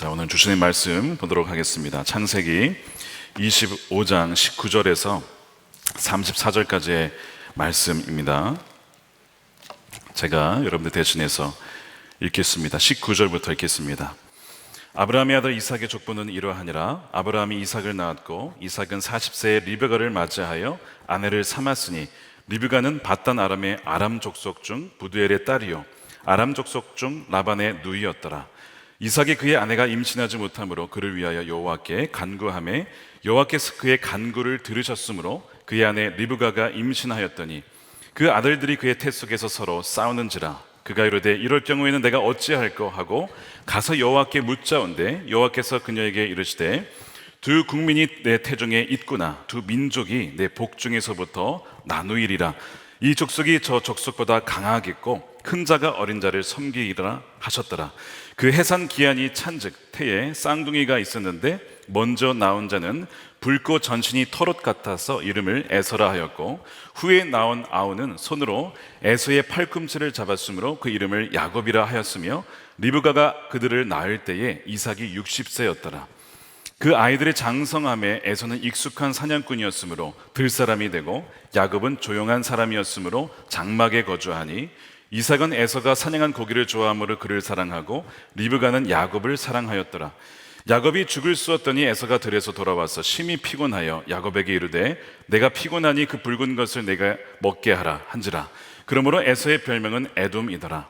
자, 오늘 주시는 말씀 보도록 하겠습니다. 창세기 25장 19절에서 34절까지의 말씀입니다. 제가 여러분들 대신해서 읽겠습니다. 19절부터 읽겠습니다. 아브라함의 아들 이삭의 족보는 이러하니라. 아브라함이 이삭을 낳았고 이삭은 40세에 리브가를 맞이하여 아내를 삼았으니 리브가는 밧단 아람의 아람 족속 중 부두엘의 딸이요 아람 족속 중 라반의 누이였더라. 이삭이 그의 아내가 임신하지 못하므로 그를 위하여 여호와께 간구하매 여호와께서 그의 간구를 들으셨으므로 그의 아내 리브가가 임신하였더니 그 아들들이 그의 태 속에서 서로 싸우는지라. 그가 이르되 이럴 경우에는 내가 어찌할꼬 하고 가서 여호와께 묻자온대 여호와께서 그녀에게 이르시되 두 국민이 내 태중에 있구나. 두 민족이 내 복중에서부터 나누이리라. 이 족속이 저 족속보다 강하겠고 큰 자가 어린 자를 섬기리라 하셨더라. 그 해산 기한이 찬즉 태에 쌍둥이가 있었는데 먼저 나온 자는 붉고 전신이 털옷 같아서 이름을 에서라 하였고 후에 나온 아우는 손으로 에서의 팔꿈치를 잡았으므로 그 이름을 야곱이라 하였으며 리브가가 그들을 낳을 때에 이삭이 60세였더라. 그 아이들의 장성함에 에서는 익숙한 사냥꾼이었으므로 들사람이 되고 야곱은 조용한 사람이었으므로 장막에 거주하니 이삭은 에서가 사냥한 고기를 좋아하므로 그를 사랑하고 리브가는 야곱을 사랑하였더라. 야곱이 죽을 쑤었더니 에서가 들에서 돌아와서 심히 피곤하여 야곱에게 이르되 내가 피곤하니 그 붉은 것을 내가 먹게 하라 한지라. 그러므로 에서의 별명은 에돔이더라.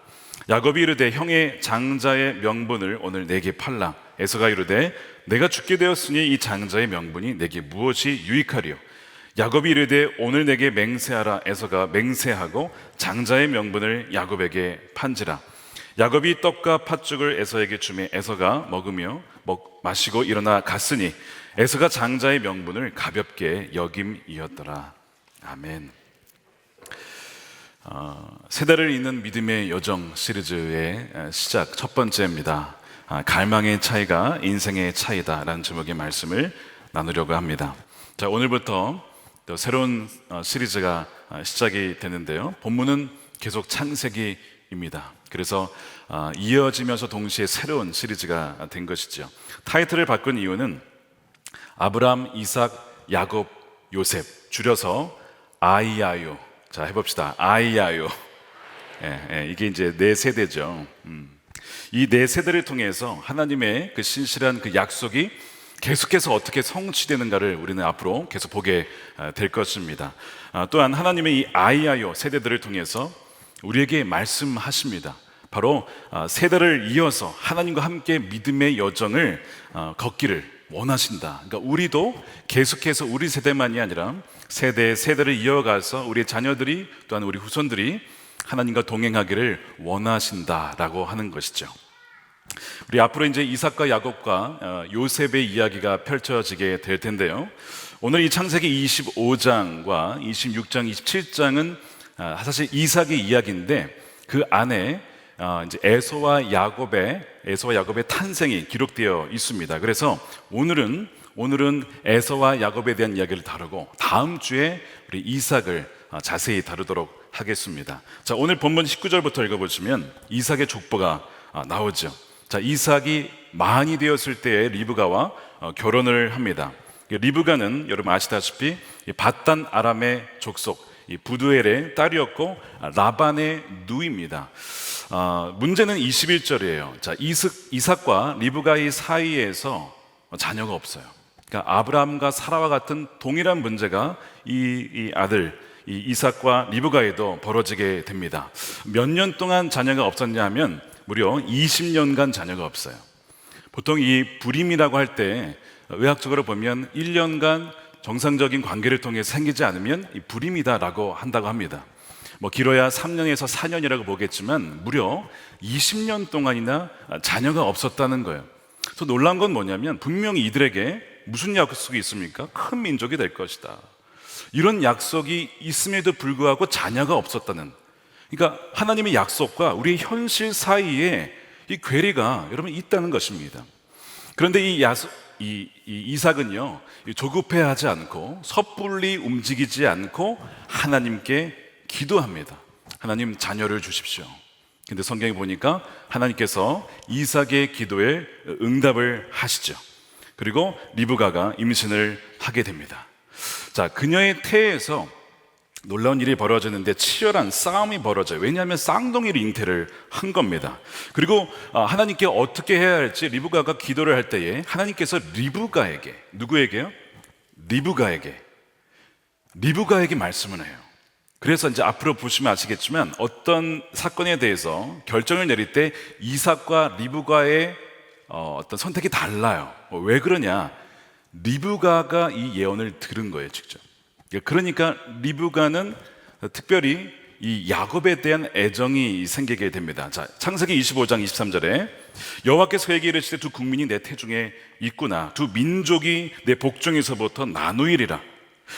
야곱이 이르되 형의 장자의 명분을 오늘 내게 팔라. 에서가 이르되 내가 죽게 되었으니 이 장자의 명분이 내게 무엇이 유익하리요. 야곱이 이르되 오늘 내게 맹세하라. 에서가 맹세하고 장자의 명분을 야곱에게 판지라. 야곱이 떡과 팥죽을 에서에게 주매 에서가 먹으며 마시고 일어나 갔으니 에서가 장자의 명분을 가볍게 여김이었더라. 아멘. 세대를 잇는 믿음의 여정 시리즈의 시작 첫 번째입니다. 갈망의 차이가 인생의 차이다라는 제목의 말씀을 나누려고 합니다. 자, 오늘부터 또 새로운 시리즈가 시작이 되는데요. 본문은 계속 창세기입니다. 그래서 이어지면서 동시에 새로운 시리즈가 된 것이죠. 타이틀을 바꾼 이유는 아브람, 이삭, 야곱, 요셉, 줄여서 아이아요. 자, 해봅시다. 아이아요. 이게 이제 네 세대죠. 이 네 세대를 통해서 하나님의 그 신실한 그 약속이 계속해서 어떻게 성취되는가를 우리는 앞으로 계속 보게 될 것입니다. 또한 하나님의 이 아이아요 세대들을 통해서 우리에게 말씀하십니다. 바로 세대를 이어서 하나님과 함께 믿음의 여정을 걷기를 원하신다. 그러니까 우리도 계속해서 우리 세대만이 아니라 세대를 이어가서 우리 자녀들이 또한 우리 후손들이 하나님과 동행하기를 원하신다라고 하는 것이죠. 우리 앞으로 이제 이삭과 야곱과 요셉의 이야기가 펼쳐지게 될 텐데요. 오늘 이 창세기 25장과 26장, 27장은 사실 이삭의 이야기인데 그 안에 이제 에서와 야곱의 탄생이 기록되어 있습니다. 그래서 오늘은 에서와 야곱에 대한 이야기를 다루고 다음 주에 우리 이삭을 자세히 다루도록 하겠습니다. 자, 오늘 본문 19절부터 읽어보시면 이삭의 족보가 나오죠. 자, 이삭이 만이 되었을 때에 리브가와 결혼을 합니다. 리브가는 여러분 아시다시피 밧단 아람의 족속 부두엘의 딸이었고 라반의 누이입니다. 문제는 21절이에요. 자, 이삭과 리브가의 사이에서 자녀가 없어요. 그러니까 아브라함과 사라와 같은 동일한 문제가 이 아들 이삭과 리브가에도 벌어지게 됩니다. 몇 년 동안 자녀가 없었냐 하면 무려 20년간 자녀가 없어요. 보통 이 불임이라고 할 때 의학적으로 보면 1년간 정상적인 관계를 통해 생기지 않으면 이 불임이다라고 한다고 합니다. 길어야 3년에서 4년이라고 보겠지만 무려 20년 동안이나 자녀가 없었다는 거예요. 그래서 놀라운 건 뭐냐면 분명히 이들에게 무슨 약속이 있습니까? 큰 민족이 될 것이다. 이런 약속이 있음에도 불구하고 자녀가 없었다는, 그러니까 하나님의 약속과 우리의 현실 사이에 이 괴리가 여러분 있다는 것입니다. 그런데 이 이삭은요 조급해하지 않고 섣불리 움직이지 않고 하나님께 기도합니다. 하나님 자녀를 주십시오. 근데 성경에 보니까 하나님께서 이삭의 기도에 응답을 하시죠. 그리고 리브가가 임신을 하게 됩니다. 자, 그녀의 태에서 놀라운 일이 벌어지는데 치열한 싸움이 벌어져요. 왜냐하면 쌍둥이를 잉태를 한 겁니다. 그리고 하나님께 어떻게 해야 할지 리브가가 기도를 할 때에 하나님께서 리브가에게, 누구에게요? 리브가에게 말씀을 해요. 그래서 이제 앞으로 보시면 아시겠지만 어떤 사건에 대해서 결정을 내릴 때 이삭과 리브가의 어떤 선택이 달라요. 왜 그러냐? 리브가가 이 예언을 들은 거예요, 직접. 그러니까 리브가는 특별히 이 야곱에 대한 애정이 생기게 됩니다. 자, 창세기 25장 23절에 여호와께서 그에게 이르시되 두 국민이 내 태중에 있구나. 두 민족이 내 복중에서부터 나누이리라.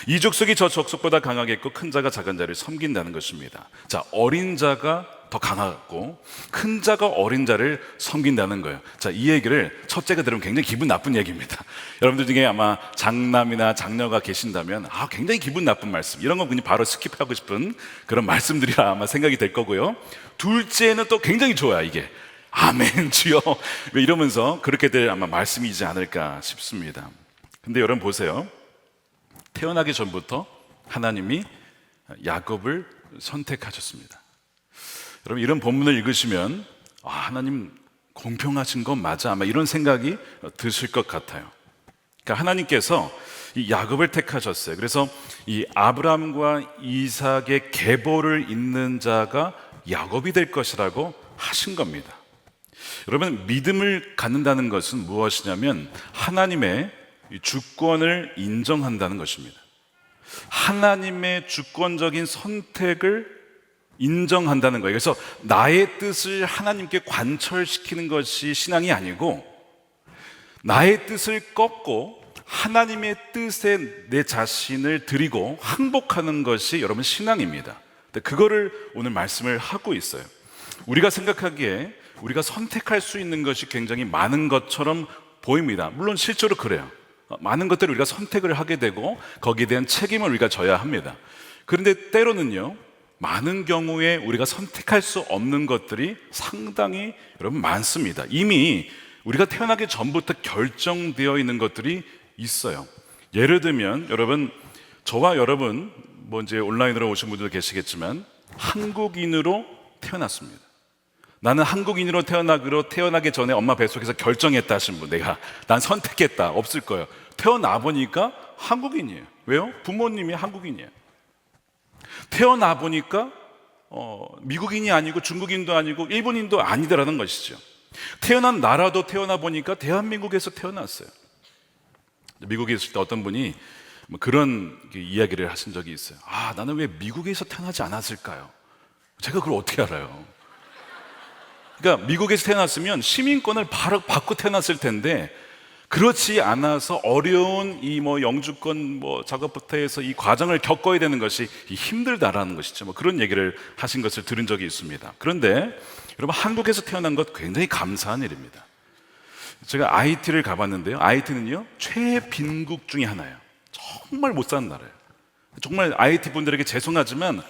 이 족속이 저 족속보다 강하겠고 큰 자가 작은 자를 섬긴다는 것입니다. 자, 어린 자가 더 강하고 큰 자가 어린 자를 섬긴다는 거예요. 자, 이 얘기를 첫째가 들으면 굉장히 기분 나쁜 얘기입니다. 여러분들 중에 아마 장남이나 장녀가 계신다면 굉장히 기분 나쁜 말씀, 이런 건 그냥 바로 스킵하고 싶은 그런 말씀들이라 아마 생각이 될 거고요. 둘째는 또 굉장히 좋아요. 이게 아멘 주여 이러면서 그렇게 될 아마 말씀이지 않을까 싶습니다. 근데 여러분 보세요. 태어나기 전부터 하나님이 야곱을 선택하셨습니다. 여러분 이런 본문을 읽으시면 하나님 공평하신 건 맞아, 아마 이런 생각이 드실 것 같아요. 그러니까 하나님께서 이 야곱을 택하셨어요. 그래서 이 아브라함과 이삭의 계보를 잇는 자가 야곱이 될 것이라고 하신 겁니다. 여러분 믿음을 갖는다는 것은 무엇이냐면 하나님의 주권을 인정한다는 것입니다. 하나님의 주권적인 선택을 인정한다는 거예요. 그래서 나의 뜻을 하나님께 관철시키는 것이 신앙이 아니고 나의 뜻을 꺾고 하나님의 뜻에 내 자신을 드리고 항복하는 것이 여러분 신앙입니다. 그거를 오늘 말씀을 하고 있어요. 우리가 생각하기에 우리가 선택할 수 있는 것이 굉장히 많은 것처럼 보입니다. 물론 실제로 그래요. 많은 것들을 우리가 선택을 하게 되고 거기에 대한 책임을 우리가 져야 합니다. 그런데 때로는요, 많은 경우에 우리가 선택할 수 없는 것들이 상당히 여러분 많습니다. 이미 우리가 태어나기 전부터 결정되어 있는 것들이 있어요. 예를 들면 여러분, 저와 여러분 이제 온라인으로 오신 분들도 계시겠지만 한국인으로 태어났습니다. 나는 한국인으로 태어나기 전에 엄마 뱃속에서 결정했다 하신 분, 난 선택했다, 없을 거예요. 태어나 보니까 한국인이에요. 왜요? 부모님이 한국인이에요. 태어나 보니까 미국인이 아니고 중국인도 아니고 일본인도 아니더라는 것이죠. 태어난 나라도 태어나 보니까 대한민국에서 태어났어요. 미국에 있을 때 어떤 분이 그런 이야기를 하신 적이 있어요. 나는 왜 미국에서 태어나지 않았을까요? 제가 그걸 어떻게 알아요? 그러니까 미국에서 태어났으면 시민권을 바로 받고 태어났을 텐데 그렇지 않아서 어려운 이 영주권 작업부터 해서 이 과정을 겪어야 되는 것이 힘들다라는 것이죠. 그런 얘기를 하신 것을 들은 적이 있습니다. 그런데 여러분 한국에서 태어난 것 굉장히 감사한 일입니다. 제가 IT를 가봤는데요. IT는요 최빈국 중에 하나예요. 정말 못 사는 나라예요. 정말 IT 분들에게 죄송하지만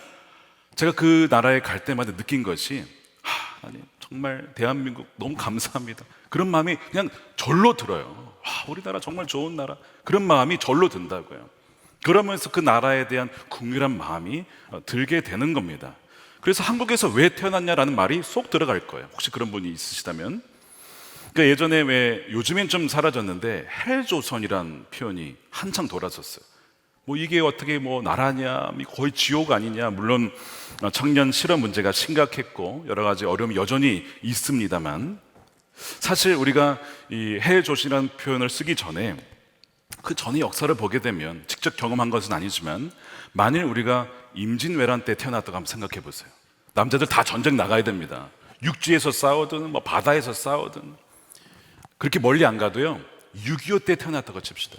제가 그 나라에 갈 때마다 느낀 것이 하나님 정말 대한민국 너무 감사합니다. 그런 마음이 그냥 절로 들어요. 우리나라 정말 좋은 나라, 그런 마음이 절로 든다고요. 그러면서 그 나라에 대한 국률한 마음이 들게 되는 겁니다. 그래서 한국에서 왜 태어났냐라는 말이 쏙 들어갈 거예요. 혹시 그런 분이 있으시다면. 그러니까 예전에 요즘엔 좀 사라졌는데 헬조선이란 표현이 한창 돌았었어요. 이게 어떻게 나라냐, 거의 지옥 아니냐. 물론 청년 실업 문제가 심각했고 여러 가지 어려움이 여전히 있습니다만, 사실 우리가 이 헬조선이라는 표현을 쓰기 전에 그 전의 역사를 보게 되면 직접 경험한 것은 아니지만 만일 우리가 임진왜란 때 태어났다고 한번 생각해 보세요. 남자들 다 전쟁 나가야 됩니다. 육지에서 싸우든 바다에서 싸우든. 그렇게 멀리 안 가도요 6.25 때 태어났다고 칩시다.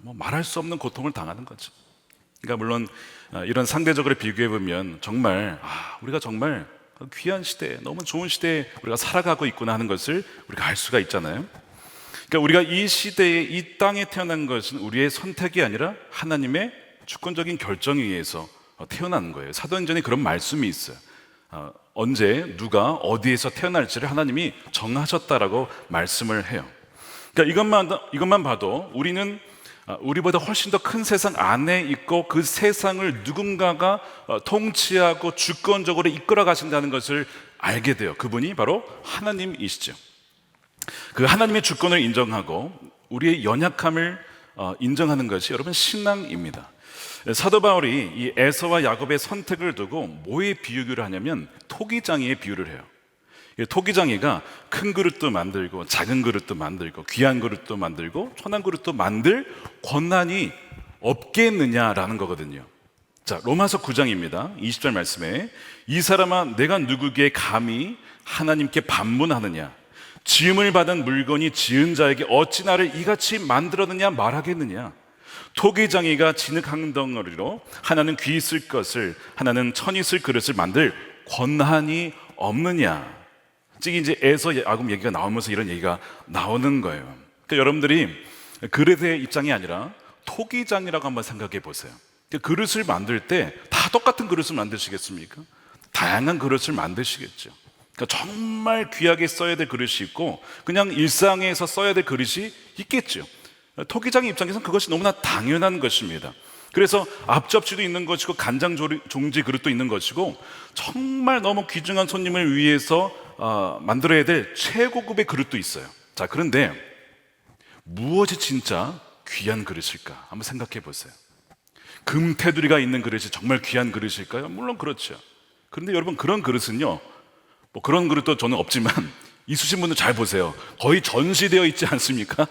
말할 수 없는 고통을 당하는 거죠. 그러니까 물론 이런 상대적으로 비교해 보면 정말 우리가 정말 귀한 시대에, 너무 좋은 시대에 우리가 살아가고 있구나 하는 것을 우리가 알 수가 있잖아요. 그러니까 우리가 이 시대에 이 땅에 태어난 것은 우리의 선택이 아니라 하나님의 주권적인 결정에 의해서 태어난 거예요. 사도행전에 그런 말씀이 있어요. 언제 누가 어디에서 태어날지를 하나님이 정하셨다라고 말씀을 해요. 그러니까 이것만 봐도 우리는 우리보다 훨씬 더 큰 세상 안에 있고 그 세상을 누군가가 통치하고 주권적으로 이끌어 가신다는 것을 알게 돼요. 그분이 바로 하나님이시죠. 그 하나님의 주권을 인정하고 우리의 연약함을 인정하는 것이 여러분 신앙입니다. 사도 바울이 이 에서와 야곱의 선택을 두고 뭐에 비유를 하냐면 토기장이에 비유를 해요. 토기장이가 큰 그릇도 만들고 작은 그릇도 만들고 귀한 그릇도 만들고 천한 그릇도 만들 권한이 없겠느냐라는 거거든요. 자, 로마서 9장입니다 20절 말씀에 이 사람아 내가 누구기에 감히 하나님께 반문하느냐 지음을 받은 물건이 지은 자에게 어찌 나를 이같이 만들었느냐 말하겠느냐 토기장이가 진흙 한 덩어리로 하나는 귀 있을 것을 하나는 천 있을 그릇을 만들 권한이 없느냐. 즉 이제 에서 야곱 얘기가 나오면서 이런 얘기가 나오는 거예요. 그러니까 여러분들이 그릇의 입장이 아니라 토기장이라고 한번 생각해 보세요. 그릇을 만들 때 다 똑같은 그릇을 만드시겠습니까? 다양한 그릇을 만드시겠죠. 그러니까 정말 귀하게 써야 될 그릇이 있고 그냥 일상에서 써야 될 그릇이 있겠죠. 토기장의 입장에서는 그것이 너무나 당연한 것입니다. 그래서 앞접시도 있는 것이고 간장 종지 그릇도 있는 것이고 정말 너무 귀중한 손님을 위해서 만들어야 될 최고급의 그릇도 있어요. 자, 그런데 무엇이 진짜 귀한 그릇일까? 한번 생각해 보세요. 금 테두리가 있는 그릇이 정말 귀한 그릇일까요? 물론 그렇죠. 그런데 여러분 그런 그릇은요, 뭐 그런 그릇도 저는 없지만 있으신 분들 잘 보세요. 거의 전시되어 있지 않습니까?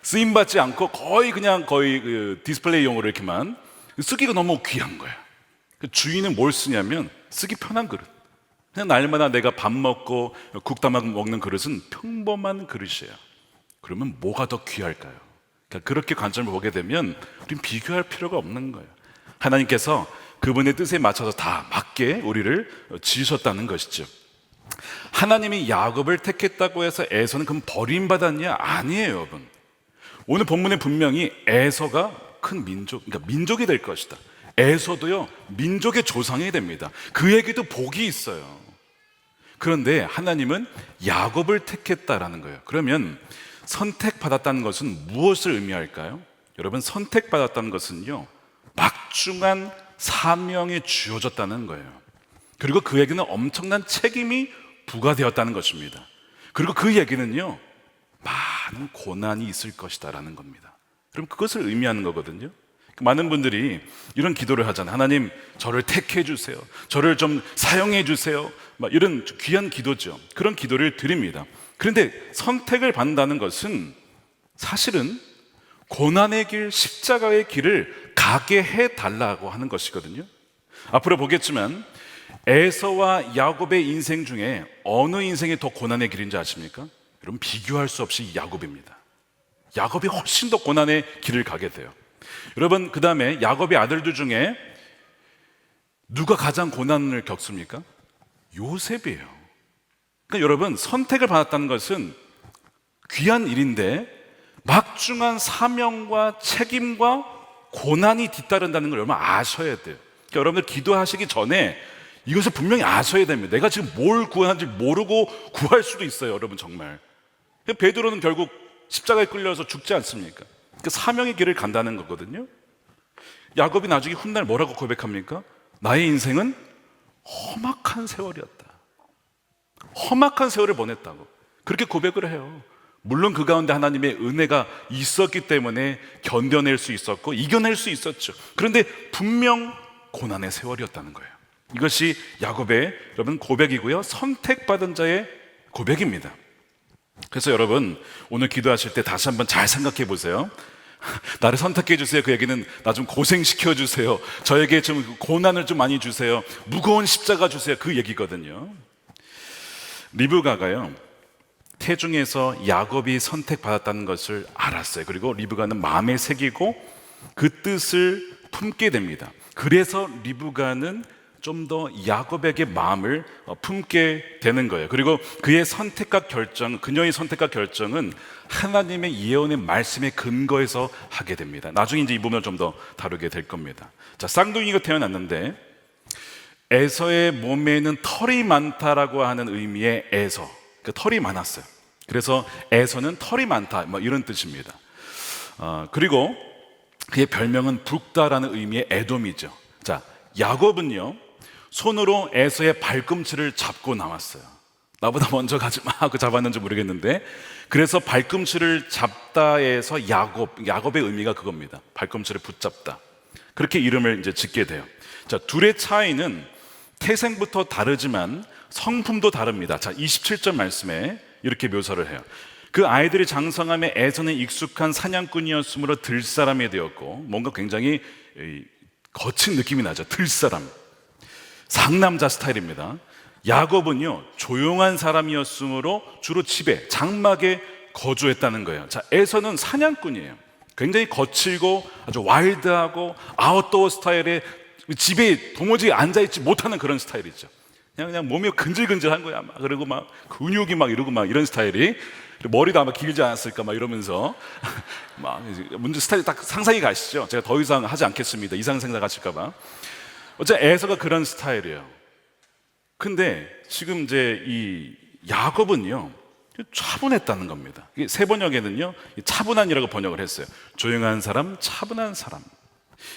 쓰임받지 않고 거의 그 디스플레이용으로 이렇게만 쓰기가 너무 귀한 거야. 주인은 뭘 쓰냐면 쓰기 편한 그릇. 그냥 날마다 내가 밥 먹고 국 담아 먹는 그릇은 평범한 그릇이에요. 그러면 뭐가 더 귀할까요? 그러니까 그렇게 관점을 보게 되면 우리는 비교할 필요가 없는 거예요. 하나님께서 그분의 뜻에 맞춰서 다 맞게 우리를 지으셨다는 것이죠. 하나님이 야곱을 택했다고 해서 에서는 그럼 버림받았냐? 아니에요, 여러분. 오늘 본문에 분명히 에서가 큰 민족, 그러니까 민족이 될 것이다. 에서도요, 민족의 조상이 됩니다. 그에게도 복이 있어요. 그런데 하나님은 야곱을 택했다라는 거예요. 그러면 선택받았다는 것은 무엇을 의미할까요? 여러분, 선택받았다는 것은요, 막중한 사명이 주어졌다는 거예요. 그리고 그에게는 엄청난 책임이 부과되었다는 것입니다. 그리고 그 얘기는요, 많은 고난이 있을 것이다라는 겁니다. 그럼 그것을 의미하는 거거든요. 많은 분들이 이런 기도를 하잖아요. 하나님, 저를 택해 주세요. 저를 좀 사용해 주세요. 막 이런 귀한 기도죠. 그런 기도를 드립니다. 그런데 선택을 받는다는 것은 사실은 고난의 길, 십자가의 길을 가게 해달라고 하는 것이거든요. 앞으로 보겠지만 에서와 야곱의 인생 중에 어느 인생이 더 고난의 길인지 아십니까? 여러분, 비교할 수 없이 야곱입니다. 야곱이 훨씬 더 고난의 길을 가게 돼요. 여러분, 그 다음에 야곱의 아들들 중에 누가 가장 고난을 겪습니까? 요셉이에요. 그러니까 여러분, 선택을 받았다는 것은 귀한 일인데 막중한 사명과 책임과 고난이 뒤따른다는 걸 여러분 아셔야 돼요. 그러니까 여러분들 기도하시기 전에 이것을 분명히 아셔야 됩니다. 내가 지금 뭘 구하는지 모르고 구할 수도 있어요, 여러분. 정말 베드로는 결국 십자가에 끌려서 죽지 않습니까? 그 사명의 길을 간다는 거거든요. 야곱이 나중에 훗날 뭐라고 고백합니까? 나의 인생은 험악한 세월이었다. 험악한 세월을 보냈다고 그렇게 고백을 해요. 물론 그 가운데 하나님의 은혜가 있었기 때문에 견뎌낼 수 있었고 이겨낼 수 있었죠. 그런데 분명 고난의 세월이었다는 거예요. 이것이 야곱의 여러분 고백이고요, 선택받은 자의 고백입니다. 그래서 여러분, 오늘 기도하실 때 다시 한번 잘 생각해 보세요. 나를 선택해 주세요. 그 얘기는 나 좀 고생시켜 주세요. 저에게 좀 고난을 좀 많이 주세요. 무거운 십자가 주세요. 그 얘기거든요. 리브가가요, 태중에서 야곱이 선택받았다는 것을 알았어요. 그리고 리브가는 마음에 새기고 그 뜻을 품게 됩니다. 그래서 리브가는 좀 더 야곱에게 마음을 품게 되는 거예요. 그리고 그의 선택과 결정, 그녀의 선택과 결정은 하나님의 예언의 말씀에 근거해서 하게 됩니다. 나중에 이제 이 부분을 좀 더 다루게 될 겁니다. 자, 쌍둥이가 태어났는데 에서의 몸에는 털이 많다라고 하는 의미의 에서, 그 털이 많았어요. 그래서 에서는 털이 많다, 뭐 이런 뜻입니다. 그리고 그의 별명은 붉다라는 의미의 에돔이죠. 자, 야곱은요, 손으로 에서의 발꿈치를 잡고 나왔어요. 나보다 먼저 가지 마 하고 잡았는지 모르겠는데, 그래서 발꿈치를 잡다에서 야곱의 의미가 그겁니다. 발꿈치를 붙잡다. 그렇게 이름을 이제 짓게 돼요. 자, 둘의 차이는 태생부터 다르지만 성품도 다릅니다. 자, 27절 말씀에 이렇게 묘사를 해요. 그 아이들이 장성함에 에서는 익숙한 사냥꾼이었으므로 들사람이 되었고, 뭔가 굉장히 거친 느낌이 나죠. 들사람, 상남자 스타일입니다. 야곱은요, 조용한 사람이었으므로 주로 집에, 장막에 거주했다는 거예요. 자, 에서는 사냥꾼이에요. 굉장히 거칠고 아주 와일드하고 아웃도어 스타일의, 집에 도무지 앉아있지 못하는 그런 스타일이죠. 그냥 몸이 근질근질한 거야. 막 그리고 막 근육이 막 이러고 막 이런 스타일이, 머리도 아마 길지 않았을까 막 이러면서 막 문제 스타일이 딱 상상이 가시죠. 제가 더 이상 하지 않겠습니다. 이상 생각하실까봐. 어째 에서가 그런 스타일이에요. 근데 지금 이제 이 야곱은요, 차분했다는 겁니다. 세 번역에는요, 차분한이라고 번역을 했어요. 조용한 사람, 차분한 사람.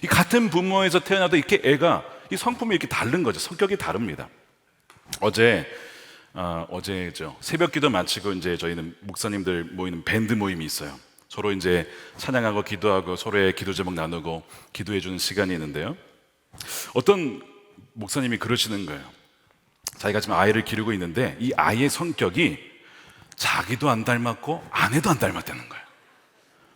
이 같은 부모에서 태어나도 이렇게 애가 이 성품이 이렇게 다른 거죠. 성격이 다릅니다. 어제죠. 새벽기도 마치고 이제 저희는 목사님들 모이는 밴드 모임이 있어요. 서로 이제 찬양하고 기도하고 서로의 기도 제목 나누고 기도해 주는 시간이 있는데요. 어떤 목사님이 그러시는 거예요. 자기가 지금 아이를 기르고 있는데 이 아이의 성격이 자기도 안 닮았고 아내도 안 닮았다는 거예요.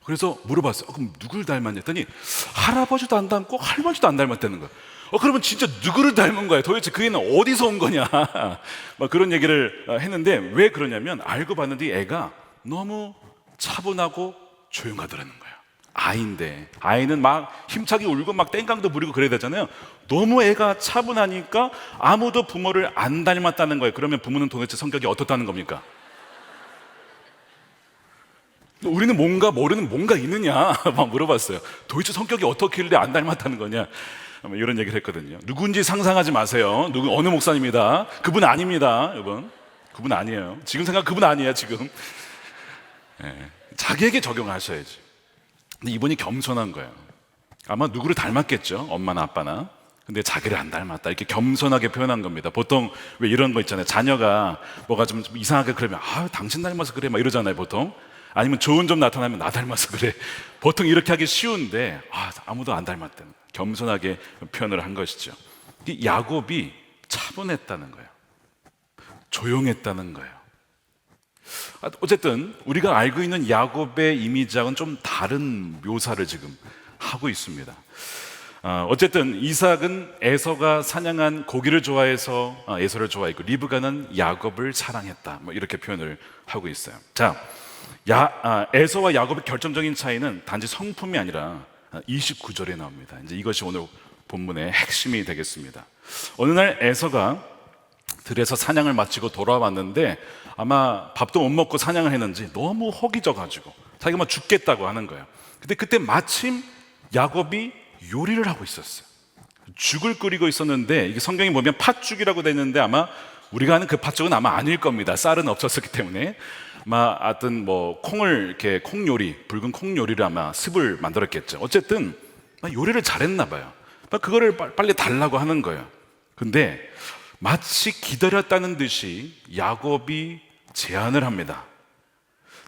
그래서 물어봤어요. 그럼 누굴 닮았냐 했더니 할아버지도 안 닮고 할머니도 안 닮았다는 거예요. 그러면 진짜 누구를 닮은 거야? 도대체 그 애는 어디서 온 거냐? 막 그런 얘기를 했는데, 왜 그러냐면 알고 봤는데 이 애가 너무 차분하고 조용하더라는 거예요. 아이인데, 아이는 막 힘차게 울고 막 땡깡도 부리고 그래야 되잖아요. 너무 애가 차분하니까 아무도 부모를 안 닮았다는 거예요. 그러면 부모는 도대체 성격이 어떻다는 겁니까? 우리는 뭔가 모르는 뭔가 있느냐 막 물어봤어요. 도대체 성격이 어떻길래 안 닮았다는 거냐, 이런 얘기를 했거든요. 누군지 상상하지 마세요. 어느 목사님이다. 그분 아닙니다, 여러분. 그분 아니에요. 지금 생각 그분 아니에요, 지금. 자기에게 적용하셔야지. 근데 이분이 겸손한 거예요. 아마 누구를 닮았겠죠, 엄마나 아빠나. 근데 자기를 안 닮았다, 이렇게 겸손하게 표현한 겁니다. 보통 왜 이런 거 있잖아요. 자녀가 뭐가 좀 이상하게 그러면 당신 닮아서 그래 막 이러잖아요, 보통. 아니면 좋은 점 나타나면 나 닮아서 그래. 보통 이렇게 하기 쉬운데 아무도 안 닮았다는, 겸손하게 표현을 한 것이죠. 이 야곱이 차분했다는 거예요. 조용했다는 거예요. 어쨌든 우리가 알고 있는 야곱의 이미지하고는 좀 다른 묘사를 지금 하고 있습니다. 어쨌든 이삭은 에서가 사냥한 고기를 좋아해서 에서를 좋아했고, 리브가는 야곱을 사랑했다, 뭐 이렇게 표현을 하고 있어요. 자, 에서와 야곱의 결정적인 차이는 단지 성품이 아니라 29절에 나옵니다. 이제 이것이 오늘 본문의 핵심이 되겠습니다. 어느 날 에서가 들에서 사냥을 마치고 돌아왔는데 아마 밥도 못 먹고 사냥을 했는지 너무 허기져가지고 자기가 막 죽겠다고 하는 거예요. 근데 그때 마침 야곱이 요리를 하고 있었어요. 죽을 끓이고 있었는데, 이게 성경에 보면 팥죽이라고 되어 있는데 아마 우리가 아는 그 팥죽은 아마 아닐 겁니다. 쌀은 없었기 때문에. 하여튼 콩을 이렇게 콩 요리, 붉은 콩 요리를 아마 습을 만들었겠죠. 어쨌든 요리를 잘했나 봐요. 그거를 빨리 달라고 하는 거예요. 근데 마치 기다렸다는 듯이 야곱이 제안을 합니다.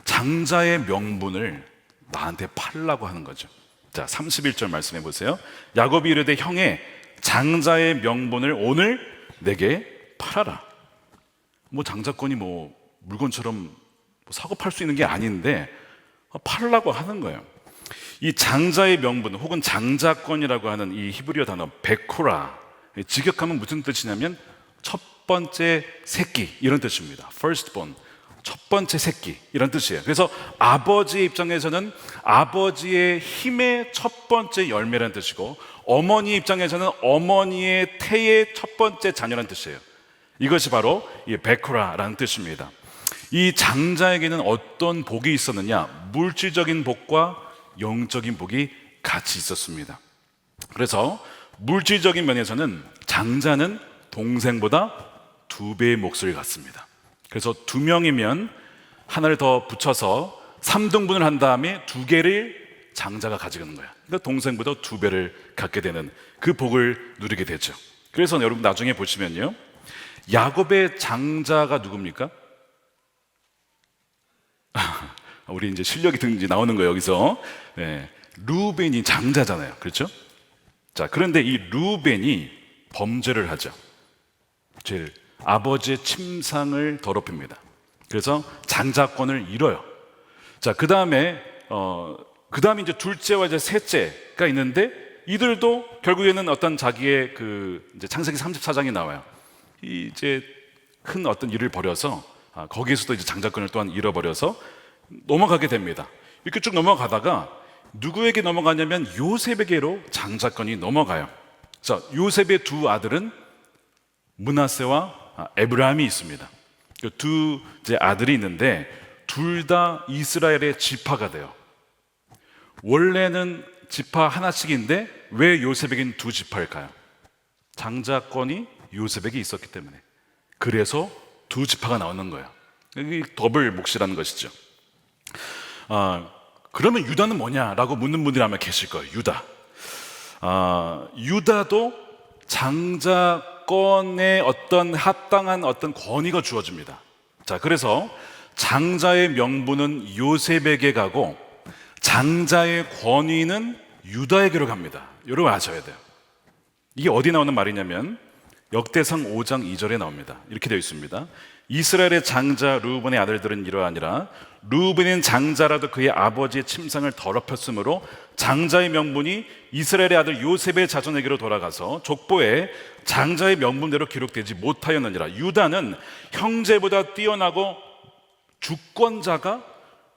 장자의 명분을 나한테 팔라고 하는 거죠. 자, 31절 말씀해 보세요. 야곱이 이르되 형의 장자의 명분을 오늘 내게 팔아라. 장자권이 물건처럼 사고 팔 수 있는 게 아닌데 팔라고 하는 거예요. 이 장자의 명분 혹은 장자권이라고 하는 이 히브리어 단어 베코라, 직역하면 무슨 뜻이냐면 첫 번째 새끼, 이런 뜻입니다. firstborn, 첫 번째 새끼, 이런 뜻이에요. 그래서 아버지의 입장에서는 아버지의 힘의 첫 번째 열매라는 뜻이고, 어머니 입장에서는 어머니의 태의 첫 번째 자녀라는 뜻이에요. 이것이 바로 이 베코라라는 뜻입니다. 이 장자에게는 어떤 복이 있었느냐? 물질적인 복과 영적인 복이 같이 있었습니다. 그래서 물질적인 면에서는 장자는 동생보다 2배의 몫을 갖습니다. 그래서 2명이면 하나를 더 붙여서 3등분을 한 다음에 2개를 장자가 가지는 거야. 그러니까 동생보다 2배를 갖게 되는 그 복을 누리게 되죠. 그래서 여러분 나중에 보시면요, 야곱의 장자가 누굽니까? 우리 이제 실력이 등지 나오는 거예요, 여기서. 네, 루벤이 장자잖아요. 그렇죠? 자, 그런데 이 루벤이 범죄를 하죠. 제일 아버지의 침상을 더럽힙니다. 그래서 장자권을 잃어요. 자, 그 다음에 이제 둘째와 이제 셋째가 있는데, 이들도 결국에는 어떤 자기의 이제 창세기 34장이 나와요. 이제 큰 어떤 일을 벌여서 거기에서도 이제 장자권을 또한 잃어버려서 넘어가게 됩니다. 이렇게 쭉 넘어가다가 누구에게 넘어가냐면 요셉에게로 장자권이 넘어가요. 자, 요셉의 2 아들은 므낫세와 에브라임이 있습니다. 두 이제 아들이 있는데 둘 다 이스라엘의 지파가 돼요. 원래는 지파 하나씩인데 왜 요셉에게는 2 지파일까요? 장자권이 요셉에게 있었기 때문에. 그래서 2 지파가 나오는 거예요. 이게 더블 몫이라는 것이죠. 그러면 유다는 뭐냐라고 묻는 분들이 아마 계실 거예요. 유다도 장자권의 어떤 합당한 어떤 권위가 주어집니다. 자, 그래서 장자의 명분은 요셉에게 가고 장자의 권위는 유다에게로 갑니다. 여러분 아셔야 돼요. 이게 어디 나오는 말이냐면 역대상 5장 2절에 나옵니다. 이렇게 되어 있습니다. 이스라엘의 장자 르우벤의 아들들은 이러하니라. 르우벤은 장자라도 그의 아버지의 침상을 더럽혔으므로 장자의 명분이 이스라엘의 아들 요셉의 자손에게로 돌아가서 족보에 장자의 명분대로 기록되지 못하였느니라. 유다는 형제보다 뛰어나고 주권자가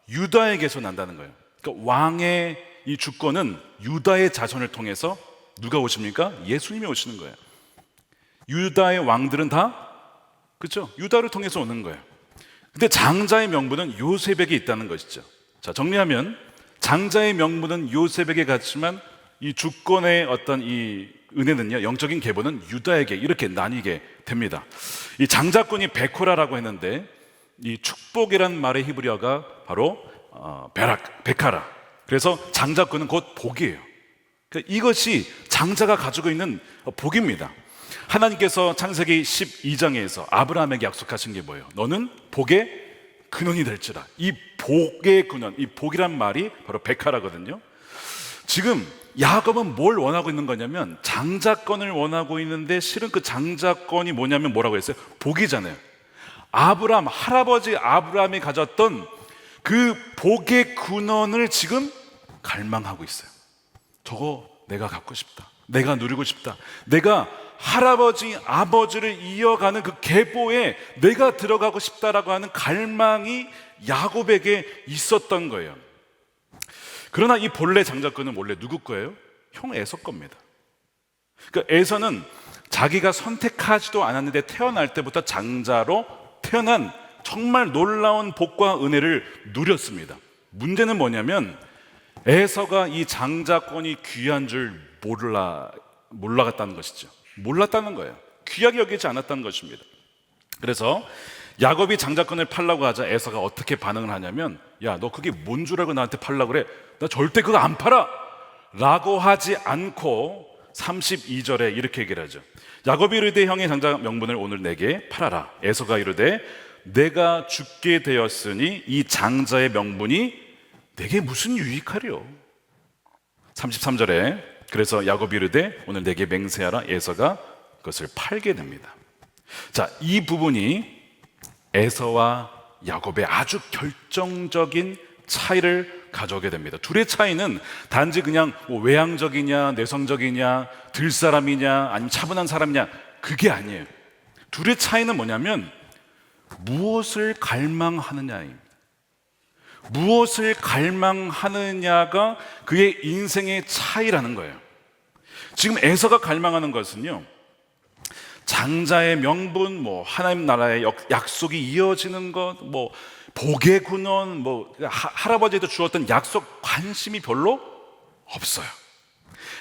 유다에게서 난다는 거예요. 그러니까 왕의 이 주권은 유다의 자손을 통해서 누가 오십니까? 예수님이 오시는 거예요. 유다의 왕들은 다 그렇죠? 유다를 통해서 오는 거예요. 근데 장자의 명분은 요셉에게 있다는 것이죠. 자, 정리하면 장자의 명분은 요셉에게 갔지만 이 주권의 어떤 이 은혜는요, 영적인 계보는 유다에게 이렇게 나뉘게 됩니다. 이 장자권이 베코라라고 했는데 이 축복이라는 말의 히브리어가 바로 베카라. 그래서 장자권은 곧 복이에요. 그러니까 이것이 장자가 가지고 있는 복입니다. 하나님께서 창세기 12장에서 아브라함에게 약속하신 게 뭐예요? 너는 복의 근원이 될지라. 이 복의 근원, 이 복이란 말이 바로 베카라거든요. 지금 야곱은 뭘 원하고 있는 거냐면 장자권을 원하고 있는데 실은 그 장자권이 뭐냐면 뭐라고 했어요? 복이잖아요. 아브라함, 할아버지 아브라함이 가졌던 그 복의 근원을 지금 갈망하고 있어요. 저거 내가 갖고 싶다. 내가 누리고 싶다. 내가 할아버지, 아버지를 이어가는 그 계보에 내가 들어가고 싶다라고 하는 갈망이 야곱에게 있었던 거예요. 그러나 이 본래 장자권은 원래 누구 거예요? 형 에서 겁니다. 그러니까 에서는 자기가 선택하지도 않았는데 태어날 때부터 장자로 태어난 정말 놀라운 복과 은혜를 누렸습니다. 문제는 뭐냐면 에서가 이 장자권이 귀한 줄 몰라갔다는 것이죠. 몰랐다는 거예요. 귀하게 여기지 않았다는 것입니다. 그래서 야곱이 장자권을 팔라고 하자 에서가 어떻게 반응을 하냐면, 야, 너 그게 뭔 줄 알고 나한테 팔라고 그래? 나 절대 그거 안 팔아! 라고 하지 않고 32절에 이렇게 얘기를 하죠. 야곱이 이르되 형의 장자 명분을 오늘 내게 팔아라. 에서가 이르되 내가 죽게 되었으니 이 장자의 명분이 내게 무슨 유익하리요? 33절에 그래서 야곱이 이르되 오늘 내게 맹세하라. 에서가 그것을 팔게 됩니다. 자, 이 부분이 에서와 야곱의 아주 결정적인 차이를 가져오게 됩니다. 둘의 차이는 단지 그냥 뭐 외향적이냐 내성적이냐 들사람이냐 아니면 차분한 사람이냐 그게 아니에요. 둘의 차이는 뭐냐면 무엇을 갈망하느냐입니다. 무엇을 갈망하느냐가 그의 인생의 차이라는 거예요. 지금 에서가 갈망하는 것은요, 장자의 명분, 뭐 하나님 나라의 약속이 이어지는 것, 뭐 복의 근원, 뭐 할아버지도 주었던 약속 관심이 별로 없어요.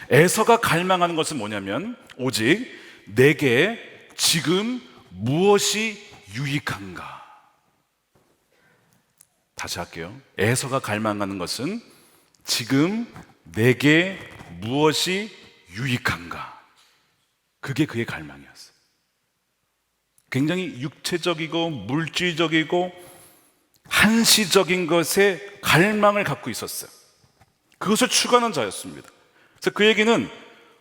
에서가 갈망하는 것은 뭐냐면 오직 내게 지금 무엇이 유익한가? 다시 할게요. 에서가 갈망하는 것은 지금 내게 무엇이 유익한가? 그게 그의 갈망이었어요. 굉장히 육체적이고 물질적이고 한시적인 것에 갈망을 갖고 있었어요. 그것을 추구하는 자였습니다. 그래서 그 얘기는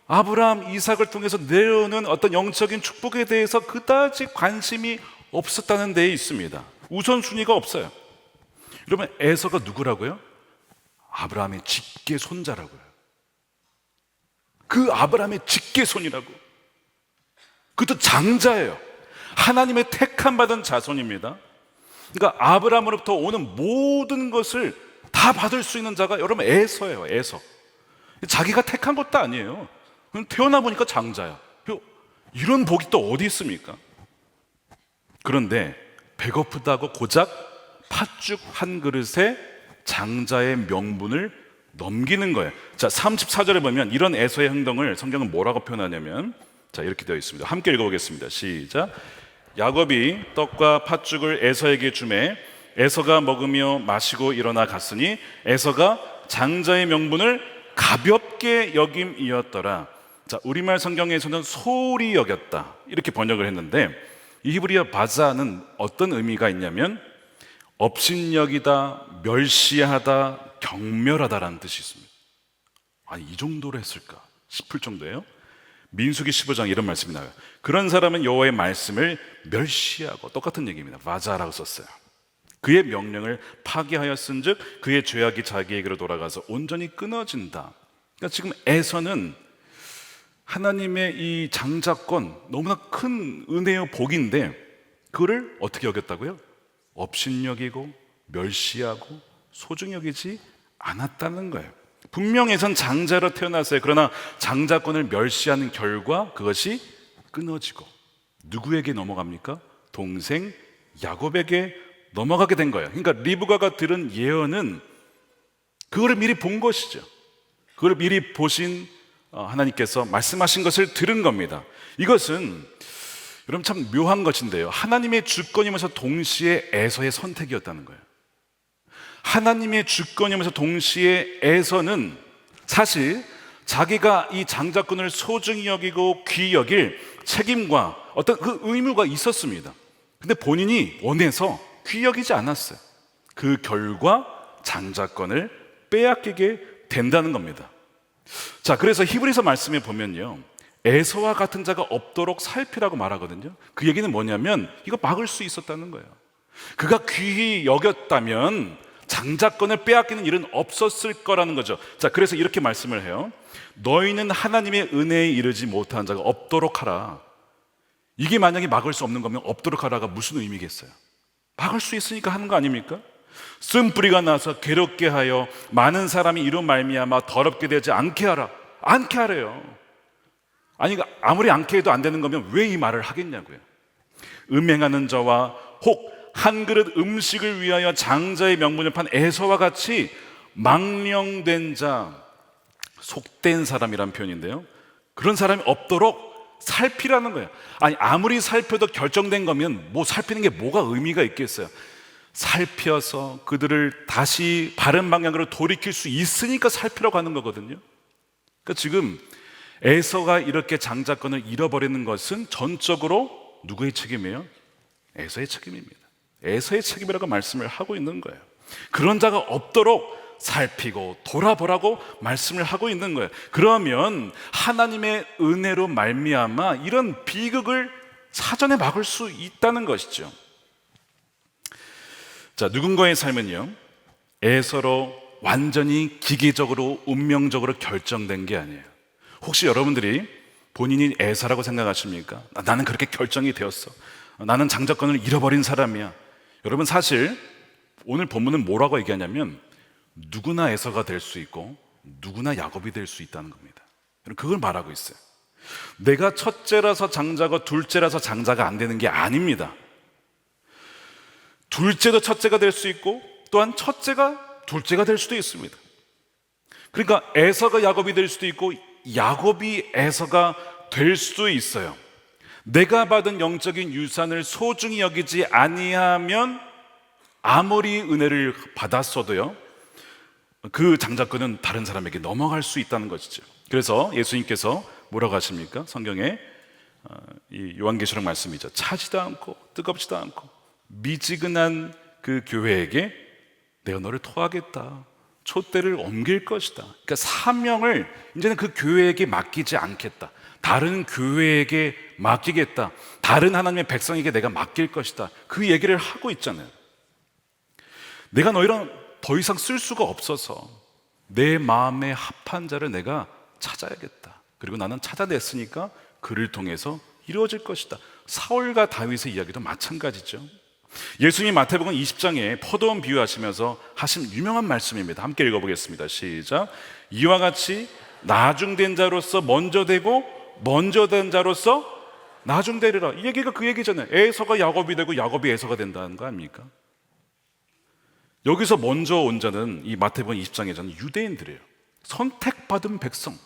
아브라함, 이삭을 통해서 내려오는 어떤 영적인 축복에 대해서 그다지 관심이 없었다는 데에 있습니다. 우선순위가 없어요. 여러분, 에서가 누구라고요? 아브라함의 직계 손자라고요. 그 아브라함의 직계 손이라고. 그것도 장자예요. 하나님의 택함 받은 자손입니다. 그러니까 아브라함으로부터 오는 모든 것을 다 받을 수 있는 자가 여러분 에서예요. 에서. 자기가 택한 것도 아니에요. 태어나 보니까 장자야. 이런 복이 또 어디 있습니까? 그런데 배고프다고 고작 팥죽 한 그릇에 장자의 명분을 넘기는 거예요. 자, 34절에 보면 이런 에서의 행동을 성경은 뭐라고 표현하냐면, 자, 이렇게 되어 있습니다. 함께 읽어보겠습니다. 시작. 야곱이 떡과 팥죽을 에서에게 주매 에서가 먹으며 마시고 일어나 갔으니 에서가 장자의 명분을 가볍게 여김이었더라. 자, 우리말 성경에서는 소홀히 여겼다 이렇게 번역을 했는데, 이 히브리어 바자는 어떤 의미가 있냐면 업신여기다, 멸시하다, 경멸하다라는 뜻이 있습니다. 아니, 이 정도로 했을까 싶을 정도예요. 민수기 15장 이런 말씀이 나와요. 그런 사람은 여호와의 말씀을 멸시하고, 똑같은 얘기입니다. 바자라고 썼어요. 그의 명령을 파기하였은즉 그의 죄악이 자기에게로 돌아가서 온전히 끊어진다. 그러니까 지금 에서는 하나님의 이 장자권, 너무나 큰 은혜의 복인데 그거를 어떻게 여겼다고요? 업신여기고 멸시하고 소중히 여기지 않았다는 거예요. 분명 에선 장자로 태어났어요. 그러나 장자권을 멸시하는 결과 그것이 끊어지고 누구에게 넘어갑니까? 동생 야곱에게 넘어가게 된 거예요. 그러니까 리브가가 들은 예언은 그거를 미리 본 것이죠. 그걸 미리 보신 하나님께서 말씀하신 것을 들은 겁니다. 이것은 여러분 참 묘한 것인데요, 하나님의 주권이면서 동시에 에서의 선택이었다는 거예요. 하나님의 주권이면서 동시에 에서는 사실 자기가 이 장자권을 소중히 여기고 귀히 여길 책임과 어떤 그 의무가 있었습니다. 근데 본인이 원해서 귀히 여기지 않았어요. 그 결과 장자권을 빼앗기게 된다는 겁니다. 자, 그래서 히브리서 말씀에 보면요, 에서와 같은 자가 없도록 살피라고 말하거든요. 그 얘기는 뭐냐면 이거 막을 수 있었다는 거예요. 그가 귀히 여겼다면 장자권을 빼앗기는 일은 없었을 거라는 거죠. 자, 그래서 이렇게 말씀을 해요. 너희는 하나님의 은혜에 이르지 못한 자가 없도록 하라. 이게 만약에 막을 수 없는 거면 없도록 하라가 무슨 의미겠어요? 막을 수 있으니까 하는 거 아닙니까? 쓴뿌리가 나서 괴롭게 하여 많은 사람이 이로 말미암아 더럽게 되지 않게 하라. 않게 하래요. 아니, 아무리 않게 해도 안 되는 거면 왜 이 말을 하겠냐고요. 음행하는 자와 혹 한 그릇 음식을 위하여 장자의 명분을 판 에서와 같이 망령된 자, 속된 사람이란 표현인데요, 그런 사람이 없도록 살피라는 거예요. 아니, 아무리 살펴도 결정된 거면 뭐 살피는 게 뭐가 의미가 있겠어요. 살펴서 그들을 다시 바른 방향으로 돌이킬 수 있으니까 살피라고 하는 거거든요. 그러니까 지금 에서가 이렇게 장자권을 잃어버리는 것은 전적으로 누구의 책임이에요? 에서의 책임입니다. 에서의 책임이라고 말씀을 하고 있는 거예요. 그런 자가 없도록 살피고 돌아보라고 말씀을 하고 있는 거예요. 그러면 하나님의 은혜로 말미암아 이런 비극을 사전에 막을 수 있다는 것이죠. 자, 누군가의 삶은요, 에서로 완전히 기계적으로 운명적으로 결정된 게 아니에요. 혹시 여러분들이 본인이 에서라고 생각하십니까? 나는 그렇게 결정이 되었어. 나는 장자권을 잃어버린 사람이야. 여러분, 사실 오늘 본문은 뭐라고 얘기하냐면 누구나 에서가 될 수 있고 누구나 야곱이 될 수 있다는 겁니다. 그걸 말하고 있어요. 내가 첫째라서 장자고 둘째라서 장자가 안 되는 게 아닙니다. 둘째도 첫째가 될 수 있고 또한 첫째가 둘째가 될 수도 있습니다. 그러니까 에서가 야곱이 될 수도 있고 야곱이 에서가 될 수도 있어요. 내가 받은 영적인 유산을 소중히 여기지 아니하면 아무리 은혜를 받았어도요, 그 장자권은 다른 사람에게 넘어갈 수 있다는 것이죠. 그래서 예수님께서 뭐라고 하십니까? 성경에 이 요한계시록 말씀이죠. 차지도 않고 뜨겁지도 않고 미지근한 그 교회에게 내가 너를 토하겠다, 촛대를 옮길 것이다. 그러니까 사명을 이제는 그 교회에게 맡기지 않겠다, 다른 교회에게 맡기겠다, 다른 하나님의 백성에게 내가 맡길 것이다, 그 얘기를 하고 있잖아요. 내가 너희랑 더 이상 쓸 수가 없어서 내 마음에 합한 자를 내가 찾아야겠다. 그리고 나는 찾아냈으니까 그를 통해서 이루어질 것이다. 사울과 다윗의 이야기도 마찬가지죠. 예수님 마태복음 20장에 포도원 비유하시면서 하신 유명한 말씀입니다. 함께 읽어보겠습니다. 시작. 이와 같이 나중된 자로서 먼저 되고 먼저 된 자로서 나중되리라. 이 얘기가 그 얘기잖아요. 에서가 야곱이 되고 야곱이 에서가 된다는 거 아닙니까? 여기서 먼저 온 자는 이 마태복음 20장에서는 유대인들이에요. 선택받은 백성.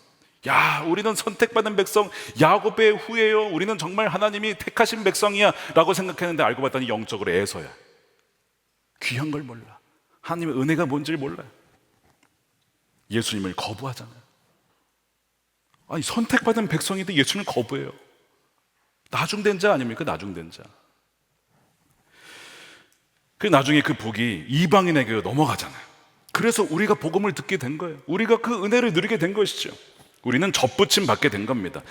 야, 우리는 선택받은 백성, 야곱의 후예요, 우리는 정말 하나님이 택하신 백성이야 라고 생각했는데 알고 봤더니 영적으로 에서야. 귀한 걸 몰라. 하나님의 은혜가 뭔지를 몰라요. 예수님을 거부하잖아요. 아니, 선택받은 백성인데 예수님을 거부해요. 나중된 자 아닙니까? 나중된 자. 그 나중에 그 복이 이방인에게 넘어가잖아요. 그래서 우리가 복음을 듣게 된 거예요. 우리가 그 은혜를 누리게 된 것이죠. 우리는 접붙임 받게 된 겁니다.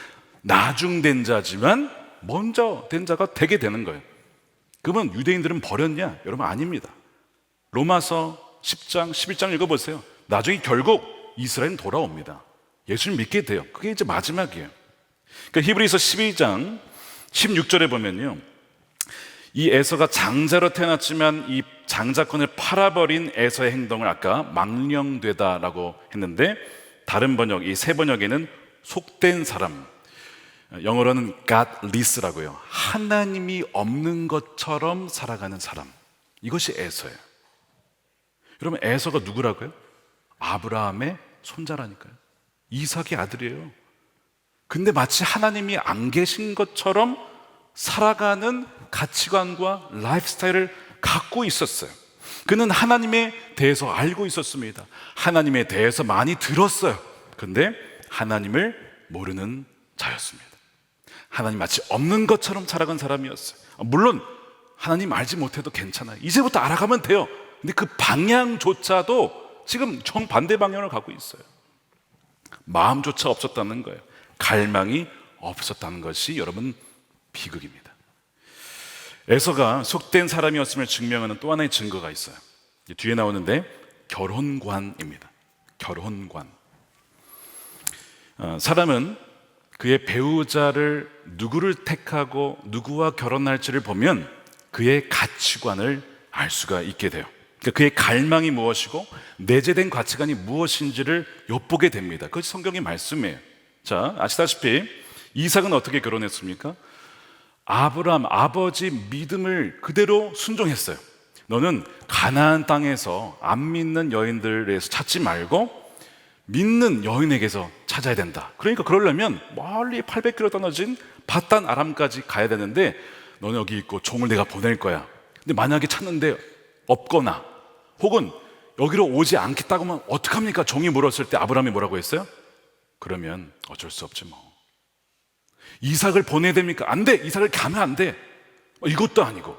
나중된 자지만 먼저 된 자가 되게 되는 거예요. 그러면 유대인들은 버렸냐? 여러분, 아닙니다. 로마서 10장, 11장 읽어보세요. 나중에 결국 이스라엘은 돌아옵니다. 예수님 믿게 돼요. 그게 이제 마지막이에요. 그러니까 히브리서 12장 16절에 보면요, 이 에서가 장자로 태어났지만 이 장자권을 팔아버린 에서의 행동을 아까 망령되다라고 했는데, 다른 번역, 이 세 번역에는 속된 사람, 영어로는 godless라고요. 하나님이 없는 것처럼 살아가는 사람, 이것이 에서예요. 여러분, 에서가 누구라고요? 아브라함의 손자라니까요. 이삭의 아들이에요. 근데 마치 하나님이 안 계신 것처럼 살아가는 가치관과 라이프 스타일을 갖고 있었어요. 그는 하나님에 대해서 알고 있었습니다. 하나님에 대해서 많이 들었어요. 근데 하나님을 모르는 자였습니다. 하나님 마치 없는 것처럼 살아간 사람이었어요. 물론 하나님 알지 못해도 괜찮아요. 이제부터 알아가면 돼요. 근데 그 방향조차도 지금 정반대 방향을 가고 있어요. 마음조차 없었다는 거예요. 갈망이 없었다는 것이 여러분 비극입니다. 에서가 속된 사람이었음을 증명하는 또 하나의 증거가 있어요. 뒤에 나오는데 결혼관입니다. 결혼관. 사람은 그의 배우자를 누구를 택하고 누구와 결혼할지를 보면 그의 가치관을 알 수가 있게 돼요. 그러니까 그의 갈망이 무엇이고 내재된 가치관이 무엇인지를 엿보게 됩니다. 그것이 성경의 말씀이에요. 자, 아시다시피 이삭은 어떻게 결혼했습니까? 아브라함 아버지 믿음을 그대로 순종했어요. 너는 가나안 땅에서 안 믿는 여인들에서 찾지 말고 믿는 여인에게서 찾아야 된다. 그러니까 그러려면 멀리 800km 떨어진 밧단 아람까지 가야 되는데 너는 여기 있고 종을 내가 보낼 거야. 근데 만약에 찾는데 없거나 혹은 여기로 오지 않겠다고 하면 어떡합니까? 종이 물었을 때 아브라함이 뭐라고 했어요? 그러면 어쩔 수 없지 뭐. 이삭을 보내야 됩니까? 안 돼. 이삭을 가면 안 돼. 이것도 아니고.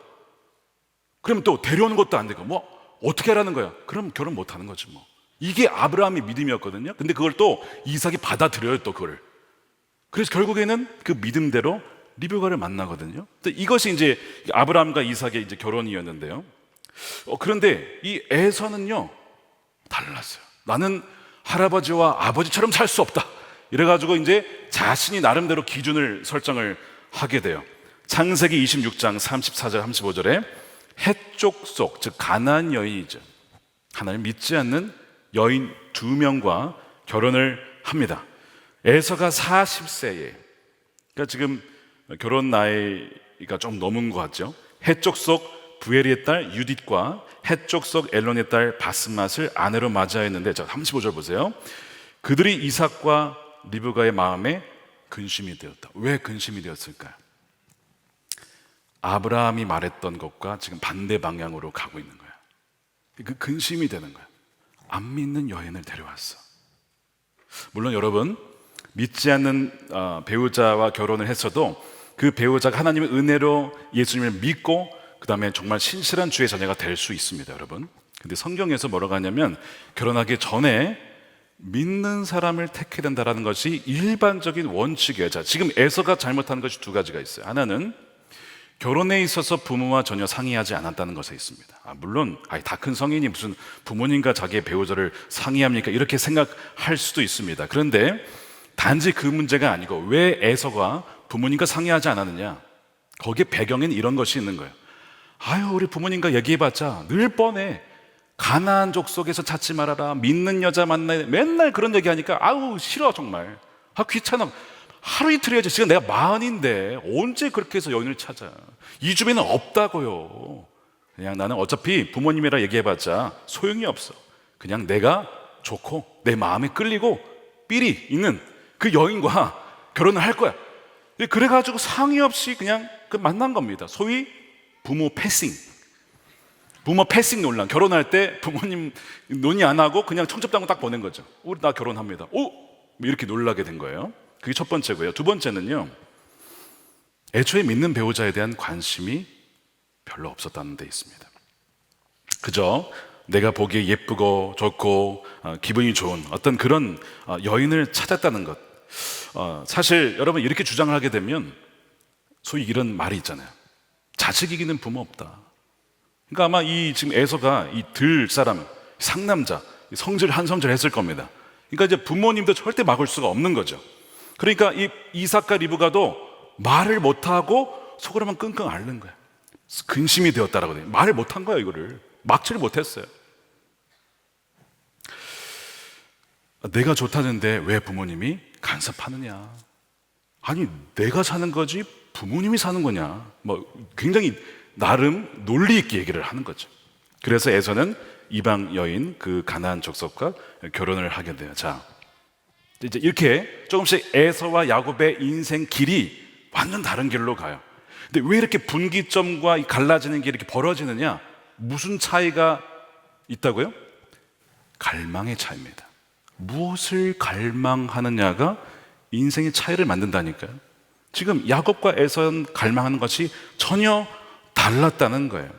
그러면 또 데려오는 것도 안 되고. 뭐 어떻게 하라는 거야? 그럼 결혼 못 하는 거지 뭐. 이게 아브라함의 믿음이었거든요. 근데 그걸 또 이삭이 받아들여요, 또 그걸. 그래서 결국에는 그 믿음대로 리브가를 만나거든요. 이것이 이제 아브라함과 이삭의 이제 결혼이었는데요. 그런데 이 에서는요 달랐어요. 나는 할아버지와 아버지처럼 살 수 없다. 이래가지고 이제 자신이 나름대로 기준을 설정을 하게 돼요. 창세기 26장 34절 35절에 해쪽 속, 즉 가나안 여인이죠. 하나님을 믿지 않는 여인 2명과 결혼을 합니다. 에서가 40세에, 그러니까 지금 결혼 나이가 좀 넘은 것 같죠. 해쪽 속 부엘의 딸 유딧과 해쪽 속 엘론의 딸 바스맛을 아내로 맞이하였는데, 자 35절 보세요. 그들이 이삭과 리브가의 마음에 근심이 되었다. 왜 근심이 되었을까요? 아브라함이 말했던 것과 지금 반대 방향으로 가고 있는 거야. 그 근심이 되는 거야. 안 믿는 여인을 데려왔어. 물론 여러분, 믿지 않는 배우자와 결혼을 했어도 그 배우자가 하나님의 은혜로 예수님을 믿고 그 다음에 정말 신실한 주의 자녀가 될 수 있습니다, 여러분. 근데 성경에서 뭐라고 하냐면 결혼하기 전에 믿는 사람을 택해야 된다는 것이 일반적인 원칙이에요. 자, 지금 에서가 잘못한 것이 두 가지가 있어요. 하나는 결혼에 있어서 부모와 전혀 상의하지 않았다는 것에 있습니다. 물론 다 큰 성인이 무슨 부모님과 자기의 배우자를 상의합니까? 이렇게 생각할 수도 있습니다. 그런데 단지 그 문제가 아니고 왜 에서가 부모님과 상의하지 않았느냐? 거기에 배경에는 이런 것이 있는 거예요. 우리 부모님과 얘기해봤자 늘 뻔해. 가나안 족속에서 찾지 말아라. 믿는 여자 만나야 돼. 맨날 그런 얘기하니까 싫어 정말. 귀찮아. 하루 이틀 해야지. 지금 내가 마흔인데 언제 그렇게 해서 여인을 찾아. 이 주변에는 없다고요. 그냥 나는 어차피 부모님이라 얘기해봤자 소용이 없어. 그냥 내가 좋고 내 마음에 끌리고 삘이 있는 그 여인과 결혼을 할 거야. 그래가지고 상의 없이 그냥 만난 겁니다. 소위 부모 패싱. 부모 패싱 논란. 결혼할 때 부모님 논의 안 하고 그냥 청첩장을 딱 보낸 거죠. 우리 나 결혼합니다. 이렇게 놀라게 된 거예요. 그게 첫 번째고요. 두 번째는요, 애초에 믿는 배우자에 대한 관심이 별로 없었다는 데 있습니다. 그저 내가 보기에 예쁘고 좋고 기분이 좋은 어떤 그런 여인을 찾았다는 것. 사실 여러분 이렇게 주장을 하게 되면 소위 이런 말이 있잖아요. 자식 이기는 부모 없다. 그러니까 아마 이 지금 에서가 이 들 사람 상남자 성질 한성질 했을 겁니다. 그러니까 이제 부모님도 절대 막을 수가 없는 거죠. 그러니까 이 이삭과 리브가도 말을 못하고 속으로만 끙끙 앓는 거야. 근심이 되었다라고 돼요. 말을 못한 거야. 이거를 막지를 못했어요. 내가 좋다는데 왜 부모님이 간섭하느냐. 아니 내가 사는 거지 부모님이 사는 거냐. 굉장히 나름 논리 있게 얘기를 하는 거죠. 그래서 에서는 이방 여인 그 가나안 족속과 결혼을 하게 돼요. 자, 이제 이렇게 조금씩 에서와 야곱의 인생 길이 완전 다른 길로 가요. 근데 왜 이렇게 분기점과 갈라지는 게 이렇게 벌어지느냐? 무슨 차이가 있다고요? 갈망의 차이입니다. 무엇을 갈망하느냐가 인생의 차이를 만든다니까요. 지금 야곱과 에서는 갈망하는 것이 전혀 달랐다는 거예요.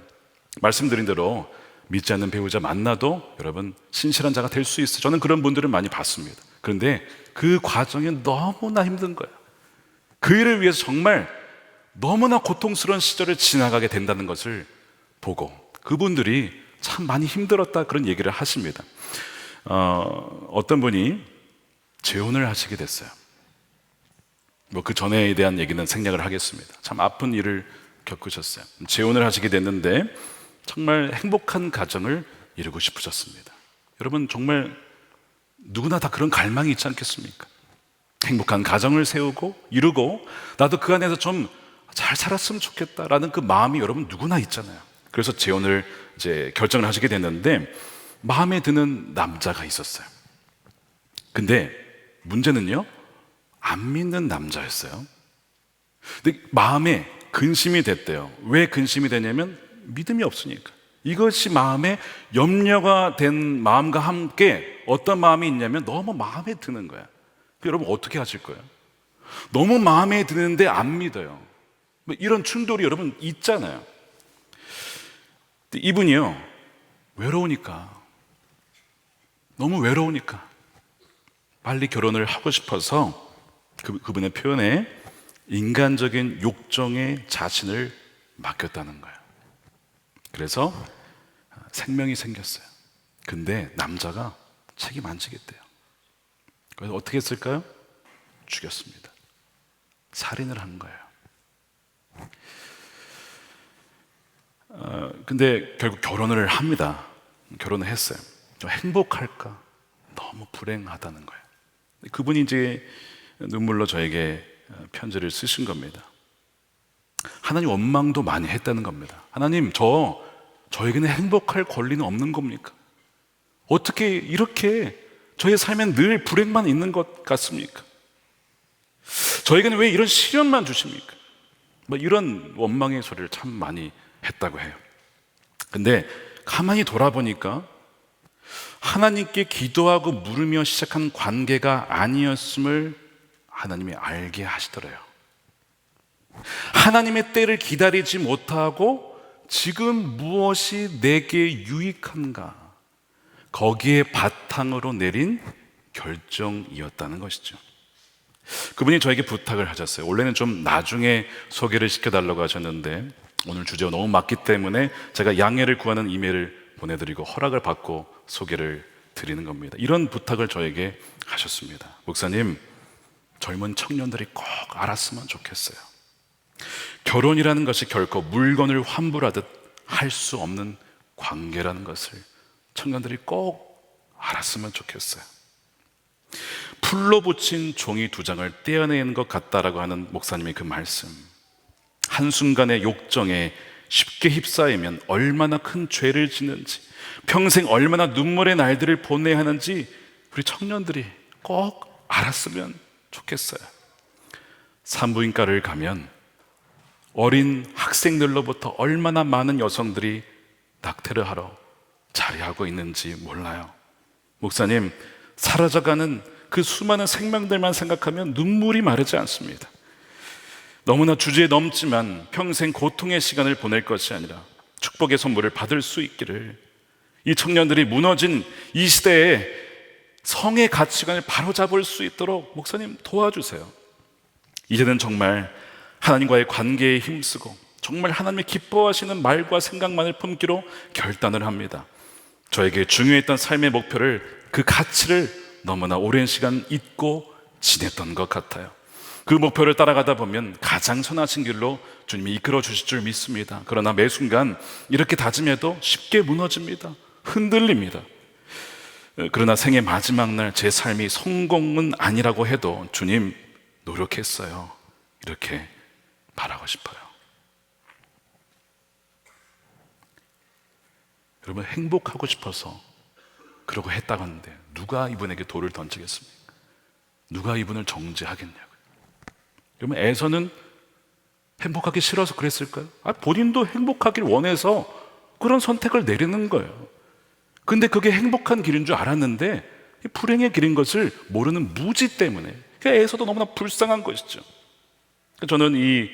말씀드린 대로 믿지 않는 배우자 만나도 여러분 신실한 자가 될 수 있어요. 저는 그런 분들을 많이 봤습니다. 그런데 그 과정이 너무나 힘든 거예요. 그 일을 위해서 정말 너무나 고통스러운 시절을 지나가게 된다는 것을 보고 그분들이 참 많이 힘들었다 그런 얘기를 하십니다. 어떤 분이 재혼을 하시게 됐어요. 그 전에 대한 얘기는 생략을 하겠습니다. 참 아픈 일을 겪으셨어요. 재혼을 하시게 됐는데 정말 행복한 가정을 이루고 싶으셨습니다. 여러분 정말 누구나 다 그런 갈망이 있지 않겠습니까? 행복한 가정을 세우고 이루고 나도 그 안에서 좀 잘 살았으면 좋겠다라는 그 마음이 여러분 누구나 있잖아요. 그래서 재혼을 이제 결정을 하시게 됐는데 마음에 드는 남자가 있었어요. 근데 문제는요, 안 믿는 남자였어요. 근데 마음에 근심이 됐대요. 왜 근심이 되냐면 믿음이 없으니까. 이것이 마음에 염려가 된 마음과 함께 어떤 마음이 있냐면 너무 마음에 드는 거야. 여러분 어떻게 하실 거예요? 너무 마음에 드는데 안 믿어요. 이런 충돌이 여러분 있잖아요. 이분이요, 외로우니까, 너무 외로우니까 빨리 결혼을 하고 싶어서 그분의 표현에 인간적인 욕정에 자신을 맡겼다는 거예요. 그래서 생명이 생겼어요. 근데 남자가 책임 안 지겠대요. 그래서 어떻게 했을까요? 죽였습니다. 살인을 한 거예요. 근데 결국 결혼을 합니다. 결혼을 했어요. 좀 행복할까? 너무 불행하다는 거예요. 그분이 이제 눈물로 저에게 편지를 쓰신 겁니다. 하나님 원망도 많이 했다는 겁니다. 하나님, 저에게는 행복할 권리는 없는 겁니까? 어떻게 이렇게 저의 삶엔 늘 불행만 있는 것 같습니까? 저에게는 왜 이런 시련만 주십니까? 뭐 이런 원망의 소리를 참 많이 했다고 해요. 근데 가만히 돌아보니까 하나님께 기도하고 물으며 시작한 관계가 아니었음을 하나님이 알게 하시더래요. 하나님의 때를 기다리지 못하고 지금 무엇이 내게 유익한가, 거기에 바탕으로 내린 결정이었다는 것이죠. 그분이 저에게 부탁을 하셨어요. 원래는 좀 나중에 소개를 시켜달라고 하셨는데 오늘 주제가 너무 맞기 때문에 제가 양해를 구하는 이메일을 보내드리고 허락을 받고 소개를 드리는 겁니다. 이런 부탁을 저에게 하셨습니다. 목사님, 젊은 청년들이 꼭 알았으면 좋겠어요. 결혼이라는 것이 결코 물건을 환불하듯 할 수 없는 관계라는 것을 청년들이 꼭 알았으면 좋겠어요. 풀로 붙인 종이 2장을 떼어내는 것 같다라고 하는 목사님의 그 말씀, 한순간의 욕정에 쉽게 휩싸이면 얼마나 큰 죄를 짓는지, 평생 얼마나 눈물의 날들을 보내야 하는지 우리 청년들이 꼭 알았으면 좋겠어요. 산부인과를 가면 어린 학생들로부터 얼마나 많은 여성들이 낙태를 하러 자리하고 있는지 몰라요. 목사님, 사라져가는 그 수많은 생명들만 생각하면 눈물이 마르지 않습니다. 너무나 주제에 넘지만 평생 고통의 시간을 보낼 것이 아니라 축복의 선물을 받을 수 있기를, 이 청년들이 무너진 이 시대에 성의 가치관을 바로잡을 수 있도록 목사님 도와주세요. 이제는 정말 하나님과의 관계에 힘쓰고 정말 하나님의 기뻐하시는 말과 생각만을 품기로 결단을 합니다. 저에게 중요했던 삶의 목표를, 그 가치를 너무나 오랜 시간 잊고 지냈던 것 같아요. 그 목표를 따라가다 보면 가장 선하신 길로 주님이 이끌어 주실 줄 믿습니다. 그러나 매 순간 이렇게 다짐해도 쉽게 무너집니다. 흔들립니다. 그러나 생의 마지막 날 제 삶이 성공은 아니라고 해도 주님, 노력했어요, 이렇게 말하고 싶어요. 여러분, 행복하고 싶어서 그러고 했다고 하는데 누가 이분에게 돌을 던지겠습니까? 누가 이분을 정죄하겠냐고요. 여러분, 에서는 행복하기 싫어서 그랬을까요? 본인도 행복하길 원해서 그런 선택을 내리는 거예요. 근데 그게 행복한 길인 줄 알았는데 불행의 길인 것을 모르는 무지 때문에, 그러니까 에서도 너무나 불쌍한 것이죠. 저는 이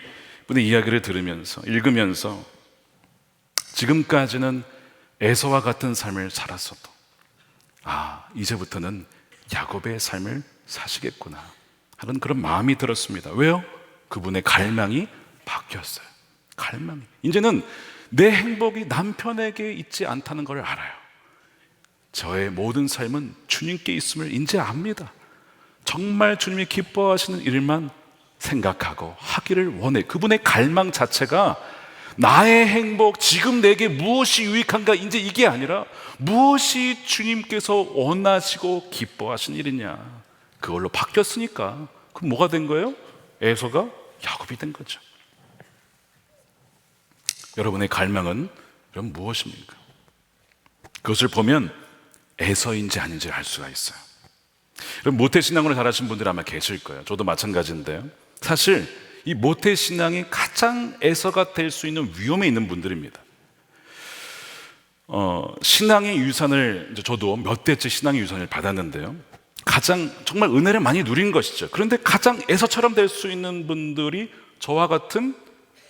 분의 이야기를 들으면서, 읽으면서 지금까지는 에서와 같은 삶을 살았어도 이제부터는 야곱의 삶을 사시겠구나 하는 그런 마음이 들었습니다. 왜요? 그분의 갈망이 바뀌었어요. 갈망이, 이제는 내 행복이 남편에게 있지 않다는 걸 알아요. 저의 모든 삶은 주님께 있음을 이제 압니다. 정말 주님이 기뻐하시는 일만 생각하고 하기를 원해. 그분의 갈망 자체가 나의 행복, 지금 내게 무엇이 유익한가, 이제 이게 아니라 무엇이 주님께서 원하시고 기뻐하시는 일이냐, 그걸로 바뀌었으니까. 그럼 뭐가 된 거예요? 에서가 야곱이 된 거죠. 여러분의 갈망은 그럼 무엇입니까? 그것을 보면 에서인지 아닌지 알 수가 있어요. 여러분, 모태신앙으로 자라신 분들 아마 계실 거예요. 저도 마찬가지인데요. 사실 이 모태신앙이 가장 에서가 될 수 있는 위험에 있는 분들입니다. 신앙의 유산을, 저도 몇 대째 신앙의 유산을 받았는데요, 가장 정말 은혜를 많이 누린 것이죠. 그런데 가장 에서처럼 될 수 있는 분들이 저와 같은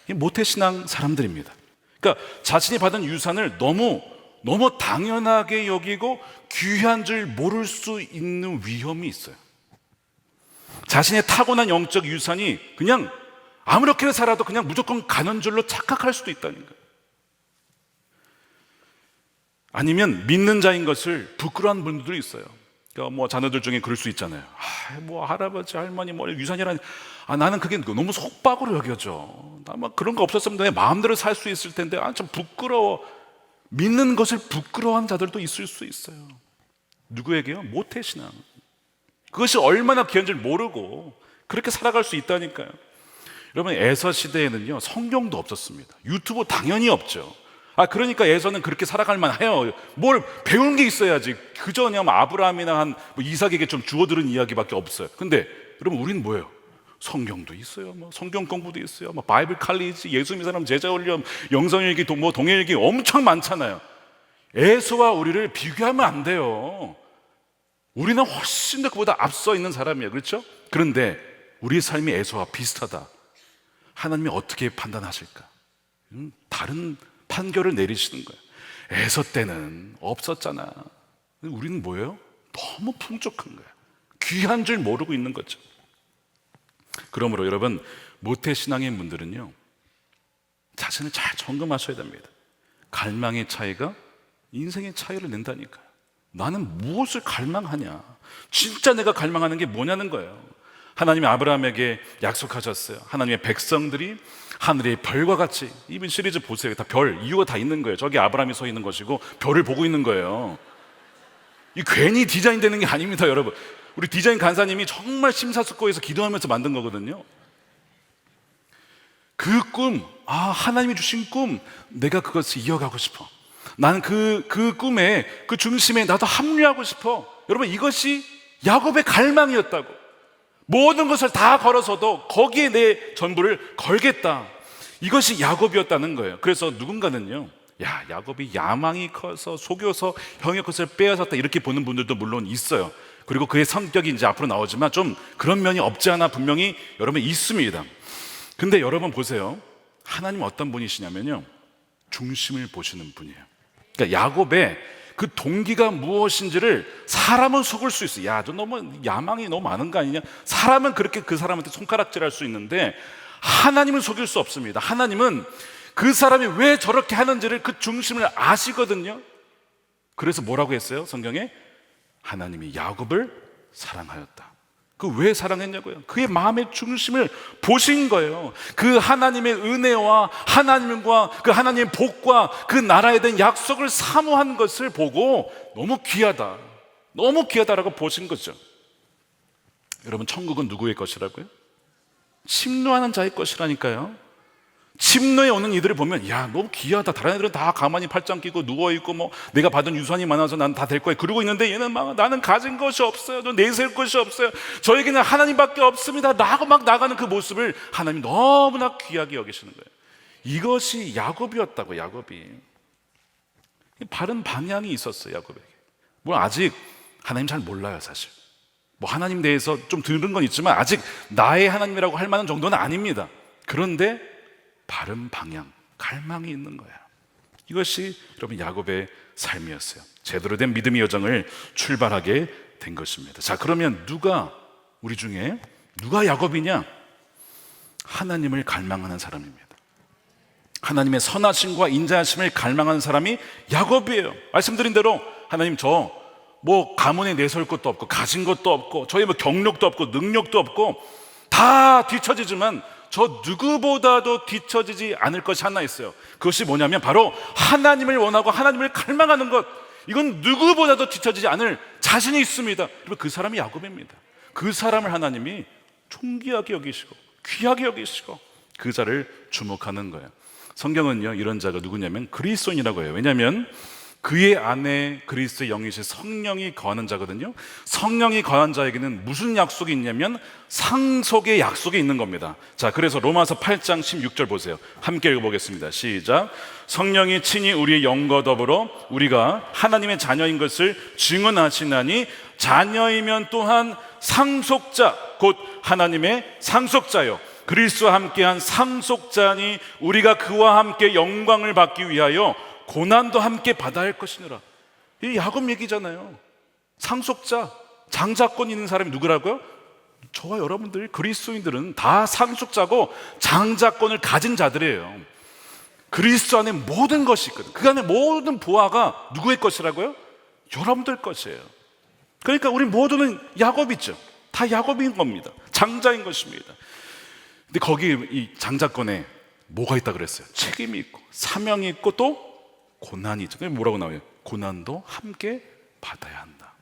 이 모태신앙 사람들입니다. 그러니까 자신이 받은 유산을 너무 당연하게 여기고 귀한 줄 모를 수 있는 위험이 있어요. 자신의 타고난 영적 유산이 그냥 아무렇게나 살아도 그냥 무조건 가는 줄로 착각할 수도 있다는 거예요. 아니면 믿는 자인 것을 부끄러워하는 분들도 있어요. 그러니까 자녀들 중에 그럴 수 있잖아요. 할아버지 할머니 유산이라니, 나는 그게 너무 속박으로 여겨져. 나 그런 거 없었으면 내 마음대로 살 수 있을 텐데 참 부끄러워. 믿는 것을 부끄러워하는 자들도 있을 수 있어요. 누구에게요? 모태신앙. 그것이 얼마나 귀한 줄 모르고 그렇게 살아갈 수 있다니까요. 여러분, 에서 시대에는요, 성경도 없었습니다. 유튜브 당연히 없죠. 그러니까 에서는 그렇게 살아갈 만해요. 뭘 배운 게 있어야지. 그저 그냥 아브라함이나 이삭에게 좀 주워 들은 이야기밖에 없어요. 근데 여러분, 우리는 뭐예요? 성경도 있어요. 뭐 성경 공부도 있어요. 뭐 바이블 칼리지, 예수 믿는 사람 제자 훈련, 영성일기, 뭐 동일기 엄청 많잖아요. 에서와 우리를 비교하면 안 돼요. 우리는 훨씬 더 그보다 앞서 있는 사람이에요. 그렇죠? 그런데 우리의 삶이 에서와 비슷하다. 하나님이 어떻게 판단하실까? 다른 판결을 내리시는 거예요. 에서 때는 없었잖아. 우리는 뭐예요? 너무 풍족한 거예요. 귀한 줄 모르고 있는 거죠. 그러므로 여러분, 모태신앙인 분들은요, 자신을 잘 점검하셔야 됩니다. 갈망의 차이가 인생의 차이를 낸다니까요. 나는 무엇을 갈망하냐? 진짜 내가 갈망하는 게 뭐냐는 거예요. 하나님이 아브라함에게 약속하셨어요. 하나님의 백성들이 하늘의 별과 같이. 이번 시리즈 보세요. 다 별, 이유가 다 있는 거예요. 저기 아브라함이 서 있는 것이고 별을 보고 있는 거예요. 이 괜히 디자인되는 게 아닙니다, 여러분. 우리 디자인 간사님이 정말 심사숙고해서 기도하면서 만든 거거든요. 그 꿈, 하나님이 주신 꿈, 내가 그것을 이어가고 싶어. 나는 그 꿈에, 그 중심에 나도 합류하고 싶어. 여러분, 이것이 야곱의 갈망이었다고. 모든 것을 다 걸어서도 거기에 내 전부를 걸겠다. 이것이 야곱이었다는 거예요. 그래서 누군가는요, 야곱이 야망이 커서 속여서 형의 것을 빼앗았다, 이렇게 보는 분들도 물론 있어요. 그리고 그의 성격이 이제 앞으로 나오지만 좀 그런 면이 없지 않아 분명히 여러분 있습니다. 근데 여러분 보세요. 하나님 어떤 분이시냐면요, 중심을 보시는 분이에요. 그러니까 야곱의 그 동기가 무엇인지를 사람은 속을 수 있어요. 야, 너 너무 야망이 너무 많은 거 아니냐? 사람은 그렇게 그 사람한테 손가락질할 수 있는데 하나님은 속일 수 없습니다. 하나님은 그 사람이 왜 저렇게 하는지를 그 중심을 아시거든요. 그래서 뭐라고 했어요? 성경에 하나님이 야곱을 사랑하였다. 그 왜 사랑했냐고요? 그의 마음의 중심을 보신 거예요. 그 하나님의 은혜와 하나님과 그 하나님의 복과 그 나라에 대한 약속을 사모한 것을 보고 너무 귀하다, 너무 귀하다라고 보신 거죠. 여러분, 천국은 누구의 것이라고요? 침노하는 자의 것이라니까요. 침노에 오는 이들을 보면 너무 귀하다, 다른 애들은 다 가만히 팔짱 끼고 누워있고 뭐 내가 받은 유산이 많아서 난 다 될 거야 그러고 있는데 얘는 막 나는 가진 것이 없어요, 또 내세울 것이 없어요, 저에게는 하나님밖에 없습니다 라고 막 나가는 그 모습을 하나님이 너무나 귀하게 여기시는 거예요. 이것이 야곱이었다고. 야곱이 바른 방향이 있었어요, 야곱에게. 물론 아직 하나님 잘 몰라요. 사실 뭐 하나님 대해서 좀 들은 건 있지만 아직 나의 하나님이라고 할 만한 정도는 아닙니다. 그런데 바른 방향, 갈망이 있는 거야. 이것이 여러분 야곱의 삶이었어요. 제대로 된 믿음의 여정을 출발하게 된 것입니다. 자, 그러면 우리 중에 누가 야곱이냐? 하나님을 갈망하는 사람입니다. 하나님의 선하심과 인자하심을 갈망하는 사람이 야곱이에요. 말씀드린 대로 하나님, 저 뭐 가문에 내세울 것도 없고 가진 것도 없고 저희 뭐 경력도 없고 능력도 없고 다 뒤처지지만 저 누구보다도 뒤처지지 않을 것이 하나 있어요. 그것이 뭐냐면 바로 하나님을 원하고 하나님을 갈망하는 것. 이건 누구보다도 뒤처지지 않을 자신이 있습니다. 그리고 그 사람이 야곱입니다. 그 사람을 하나님이 존귀하게 여기시고 귀하게 여기시고 그 자를 주목하는 거예요. 성경은요, 이런 자가 누구냐면 그리스도인이라고 해요. 왜냐하면 그의 안에 그리스도의 영이신 성령이 거하는 자거든요. 성령이 거한 자에게는 무슨 약속이 있냐면 상속의 약속이 있는 겁니다. 자, 그래서 로마서 8장 16절 보세요. 함께 읽어보겠습니다. 시작. 성령이 친히 우리의 영과 더불어 우리가 하나님의 자녀인 것을 증언하시나니 자녀이면 또한 상속자, 곧 하나님의 상속자요, 그리스도와 함께한 상속자니 우리가 그와 함께 영광을 받기 위하여 고난도 함께 받아야 할 것이니라. 이 야곱 얘기잖아요. 상속자, 장자권 있는 사람이 누구라고요? 저와 여러분들 그리스도인들은 다 상속자고 장자권을 가진 자들이에요. 그리스도 안에 모든 것이 있거든. 그 안에 모든 보화가 누구의 것이라고요? 여러분들 것이에요. 그러니까 우리 모두는 야곱이죠. 다 야곱인 겁니다. 장자인 것입니다. 근데 거기 이 장자권에 뭐가 있다 그랬어요? 책임이 있고 사명이 있고 또 고난이 있죠. 뭐라고 나와요? 고난도 함께 받아야 한다.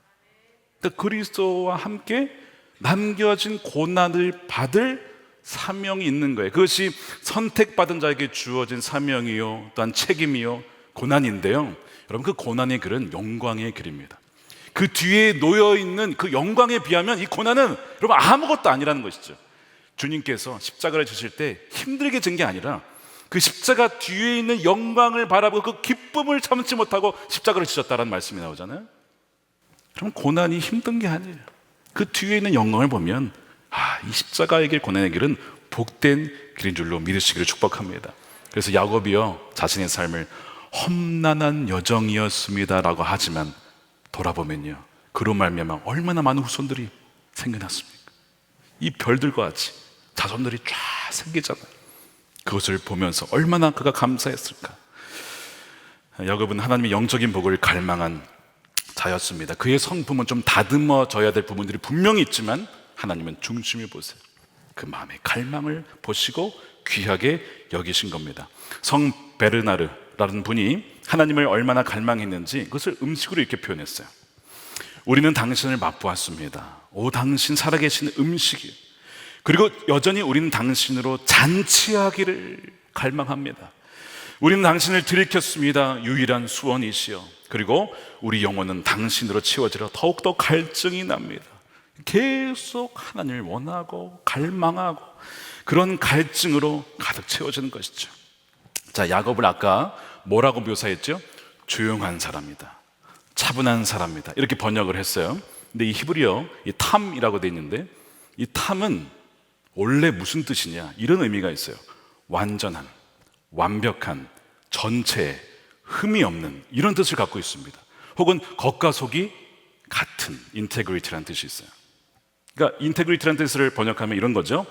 그러니까 그리스도와 함께 남겨진 고난을 받을 사명이 있는 거예요. 그것이 선택받은 자에게 주어진 사명이요, 또한 책임이요, 고난인데요. 여러분, 그 고난의 길은 영광의 길입니다. 그 뒤에 놓여있는 그 영광에 비하면 이 고난은 여러분 아무것도 아니라는 것이죠. 주님께서 십자가를 지실 때 힘들게 진 게 아니라 그 십자가 뒤에 있는 영광을 바라보고 그 기쁨을 참지 못하고 십자가를 지셨다는 말씀이 나오잖아요. 그럼 고난이 힘든 게 아니에요. 그 뒤에 있는 영광을 보면 이 십자가의 길, 고난의 길은 복된 길인 줄로 믿으시기를 축복합니다. 그래서 야곱이요, 자신의 삶을 험난한 여정이었습니다라고 하지만 돌아보면요, 그로 말미암아 얼마나 많은 후손들이 생겨났습니까? 이 별들과 같이 자손들이 쫙 생기잖아요. 그것을 보면서 얼마나 그가 감사했을까. 야곱은 하나님의 영적인 복을 갈망한 자였습니다. 그의 성품은 좀 다듬어져야 될 부분들이 분명히 있지만 하나님은 중심을 보세요. 그 마음의 갈망을 보시고 귀하게 여기신 겁니다. 성 베르나르라는 분이 하나님을 얼마나 갈망했는지 그것을 음식으로 이렇게 표현했어요. 우리는 당신을 맛보았습니다. 오, 당신 살아계신 음식이. 그리고 여전히 우리는 당신으로 잔치하기를 갈망합니다. 우리는 당신을 들이켰습니다. 유일한 수원이시여. 그리고 우리 영혼은 당신으로 채워지려 더욱더 갈증이 납니다. 계속 하나님을 원하고 갈망하고 그런 갈증으로 가득 채워지는 것이죠. 자, 야곱을 아까 뭐라고 묘사했죠? 조용한 사람이다, 차분한 사람이다, 이렇게 번역을 했어요. 근데 이 히브리어, 이 탐이라고 되어 있는데 이 탐은 원래 무슨 뜻이냐, 이런 의미가 있어요. 완전한, 완벽한, 전체, 흠이 없는, 이런 뜻을 갖고 있습니다. 혹은 겉과 속이 같은, 인테그리티라는 뜻이 있어요. 그러니까 인테그리티라는 뜻을 번역하면 이런 거죠.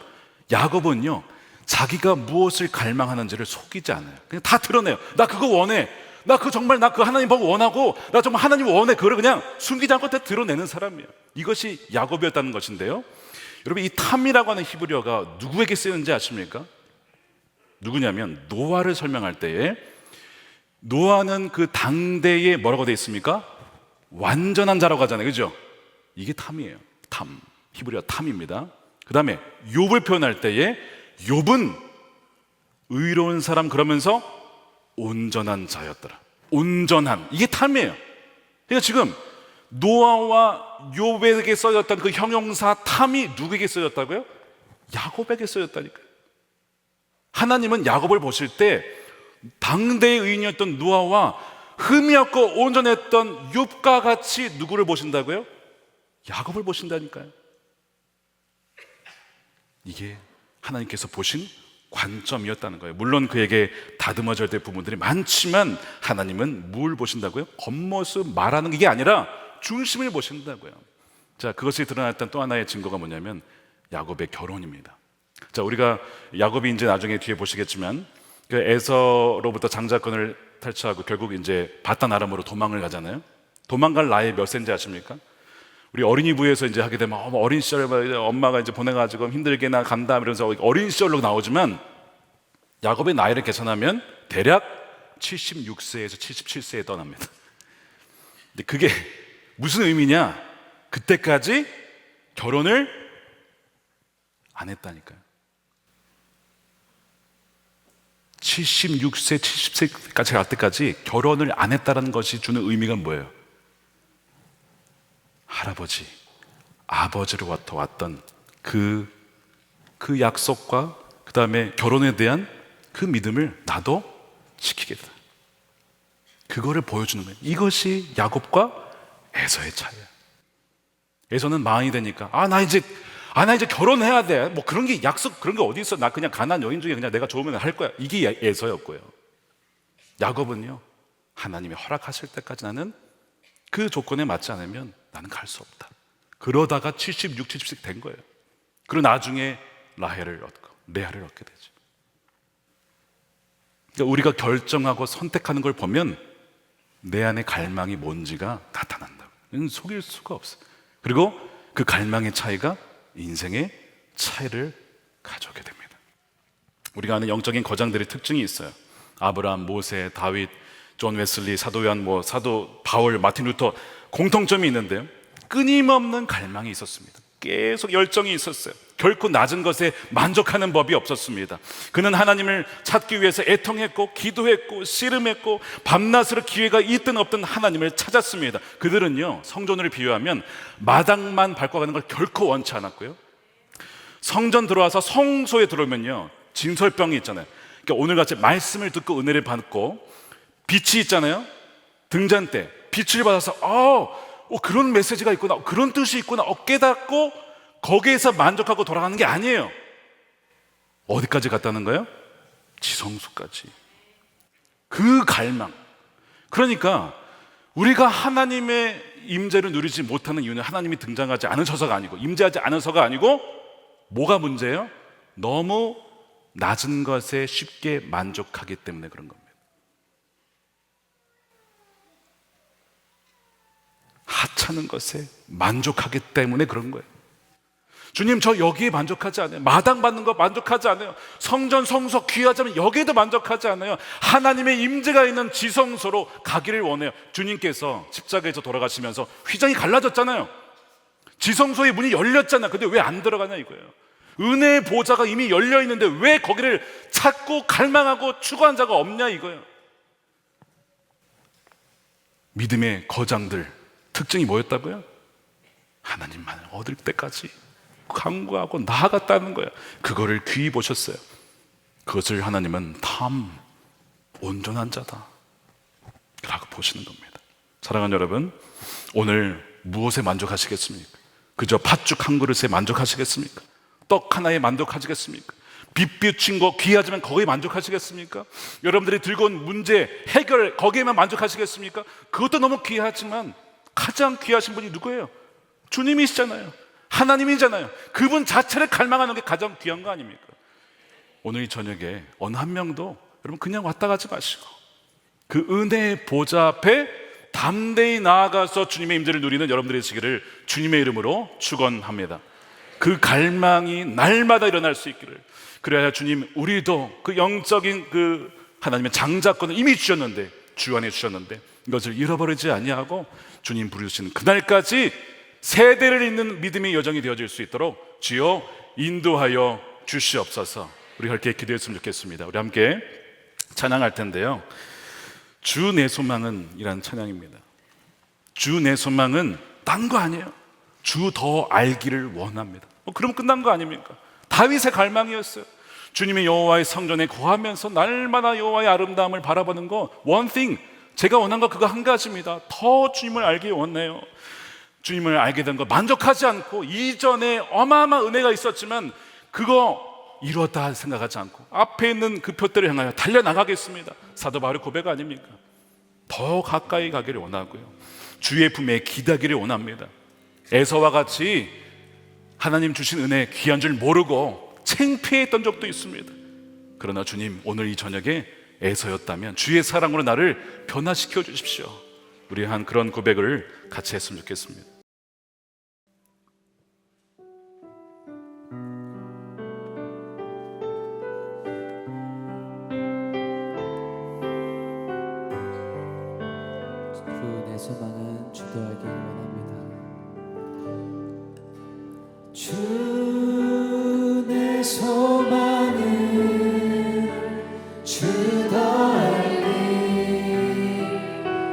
야곱은요, 자기가 무엇을 갈망하는지를 속이지 않아요. 그냥 다 드러내요. 나 그거 원해. 나 그 정말 나 그 하나님 보고 원하고 나 정말 하나님 원해. 그걸 그냥 숨기지 않고 다 드러내는 사람이에요. 이것이 야곱이었다는 것인데요, 여러분, 이 탐이라고 하는 히브리어가 누구에게 쓰였는지 아십니까? 누구냐면 노아를 설명할 때에, 노아는 그 당대에 뭐라고 되어 있습니까? 완전한 자라고 하잖아요, 그죠? 이게 탐이에요. 탐, 히브리어 탐입니다. 그 다음에 욥을 표현할 때에 욥은 의로운 사람, 그러면서 온전한 자였더라. 온전한, 이게 탐이에요. 그러니까 지금 노아와 욥에게 써졌던 그 형용사 탐이 누구에게 써졌다고요? 야곱에게 써졌다니까요. 하나님은 야곱을 보실 때 당대의 의인이었던 노아와 흠이 없고 온전했던 욥과 같이 누구를 보신다고요? 야곱을 보신다니까요. 이게 하나님께서 보신 관점이었다는 거예요. 물론 그에게 다듬어져야 될 부분들이 많지만 하나님은 뭘 보신다고요? 겉모습 말하는 게 아니라 중심을 보신다고요. 자, 그것이 드러났던 또 하나의 증거가 뭐냐면 야곱의 결혼입니다. 자, 우리가 야곱이 이제 나중에 뒤에 보시겠지만 그 에서로부터 장자권을 탈취하고 결국 이제 바단 아람으로 도망을 가잖아요. 도망갈 나이 몇 세인지 아십니까? 우리 어린이부에서 이제 하게 되면 어린 시절에 엄마가 이제 보내가지고 힘들게나 간다 이러면서 어린 시절로 나오지만 야곱의 나이를 계산하면 대략 76세에서 77세에 떠납니다. 근데 그게 무슨 의미냐? 그때까지 결혼을 안 했다니까요. 76세, 70세까지 갈 때까지 결혼을 안 했다는 것이 주는 의미가 뭐예요? 할아버지, 아버지로부터 왔던 그 약속과 그 다음에 결혼에 대한 그 믿음을 나도 지키겠다. 그거를 보여주는 거예요. 이것이 야곱과 에서의 차이야. 에서는 마흔이 되니까 나 이제 결혼해야 돼. 뭐 그런 게 약속 그런 게 어디 있어? 나 그냥 가난한 여인 중에 그냥 내가 좋으면 할 거야. 이게 에서였고요. 야곱은요, 하나님이 허락하실 때까지 나는 그 조건에 맞지 않으면 나는 갈 수 없다. 그러다가 76, 70세 된 거예요. 그리고 나중에 라헬을 얻고 레아를 얻게 되죠. 그러니까 우리가 결정하고 선택하는 걸 보면 내 안에 갈망이 뭔지가 나타난다고. 이건 속일 수가 없어요. 그리고 그 갈망의 차이가 인생의 차이를 가져오게 됩니다. 우리가 아는 영적인 거장들의 특징이 있어요. 아브라함, 모세, 다윗, 존 웨슬리, 사도 요한, 사도 바울, 마틴 루터, 공통점이 있는데요, 끊임없는 갈망이 있었습니다. 계속 열정이 있었어요. 결코 낮은 것에 만족하는 법이 없었습니다. 그는 하나님을 찾기 위해서 애통했고 기도했고 씨름했고 밤낮으로 기회가 있든 없든 하나님을 찾았습니다. 그들은요, 성전을 비유하면 마당만 밟고 가는 걸 결코 원치 않았고요, 성전 들어와서 성소에 들어오면요, 진설병이 있잖아요. 그러니까 오늘같이 말씀을 듣고 은혜를 받고 빛이 있잖아요. 등잔대 빛을 받아서 그런 메시지가 있구나, 그런 뜻이 있구나 깨닫고 거기에서 만족하고 돌아가는 게 아니에요. 어디까지 갔다는 거예요? 지성소까지. 그 갈망. 그러니까 우리가 하나님의 임재를 누리지 못하는 이유는 하나님이 등장하지 않으셔서가 아니고, 임재하지 않아서가 아니고, 뭐가 문제예요? 너무 낮은 것에 쉽게 만족하기 때문에 그런 겁니다. 하찮은 것에 만족하기 때문에 그런 거예요. 주님, 저 여기에 만족하지 않아요. 마당 받는 거 만족하지 않아요. 성전 성소 귀하자면 여기에도 만족하지 않아요. 하나님의 임재가 있는 지성소로 가기를 원해요. 주님께서 십자가에서 돌아가시면서 휘장이 갈라졌잖아요. 지성소의 문이 열렸잖아요. 근데 왜 안 들어가냐 이거예요. 은혜의 보좌가 이미 열려 있는데 왜 거기를 찾고 갈망하고 추구한 자가 없냐 이거예요. 믿음의 거장들 특징이 뭐였다고요? 하나님만을 얻을 때까지 간구하고 나아갔다는 거예요. 그거를 귀히 보셨어요. 그것을 하나님은 온전한 자다 라고 보시는 겁니다. 사랑하는 여러분, 오늘 무엇에 만족하시겠습니까? 그저 팥죽 한 그릇에 만족하시겠습니까? 떡 하나에 만족하시겠습니까? 빛 비춘 거 귀하지만 거기에 만족하시겠습니까? 여러분들이 들고 온 문제 해결 거기에만 만족하시겠습니까? 그것도 너무 귀하지만 가장 귀하신 분이 누구예요? 주님이시잖아요. 하나님이잖아요. 그분 자체를 갈망하는 게 가장 귀한 거 아닙니까? 오늘 이 저녁에 어느 한 명도 여러분 그냥 왔다 가지 마시고 그 은혜의 보좌 앞에 담대히 나아가서 주님의 임재를 누리는 여러분들의 시기를 주님의 이름으로 축원합니다. 그 갈망이 날마다 일어날 수 있기를. 그래야 주님, 우리도 그 영적인 그 하나님의 장자권을 이미 주셨는데, 주 안에 주셨는데 이것을 잃어버리지 아니하고 주님 부르시는 그날까지 세대를 잇는 믿음의 여정이 되어질 수 있도록 주여 인도하여 주시옵소서. 우리 함께 기도했으면 좋겠습니다. 우리 함께 찬양할 텐데요, 주 내 소망은 이란 찬양입니다. 주 내 소망은 딴 거 아니에요. 주 더 알기를 원합니다. 그럼 끝난 거 아닙니까? 다윗의 갈망이었어요. 주님의 여호와의 성전에 거하면서 날마다 여호와의 아름다움을 바라보는 거, one thing, 제가 원한 거 그거 한 가지입니다. 더 주님을 알기 원해요. 주님을 알게 된 거 만족하지 않고, 이전에 어마어마한 은혜가 있었지만 그거 이루었다 생각하지 않고 앞에 있는 그 표대를 향하여 달려나가겠습니다. 사도 바울의 고백 아닙니까? 더 가까이 가기를 원하고요, 주의 품에 기대기를 원합니다. 에서와 같이 하나님 주신 은혜 귀한 줄 모르고 창피했던 적도 있습니다. 그러나 주님, 오늘 이 저녁에 에서였다면 주의 사랑으로 나를 변화시켜 주십시오. 우리 한 그런 고백을 같이 했으면 좋겠습니다. 주 내 소망은 주도 알기를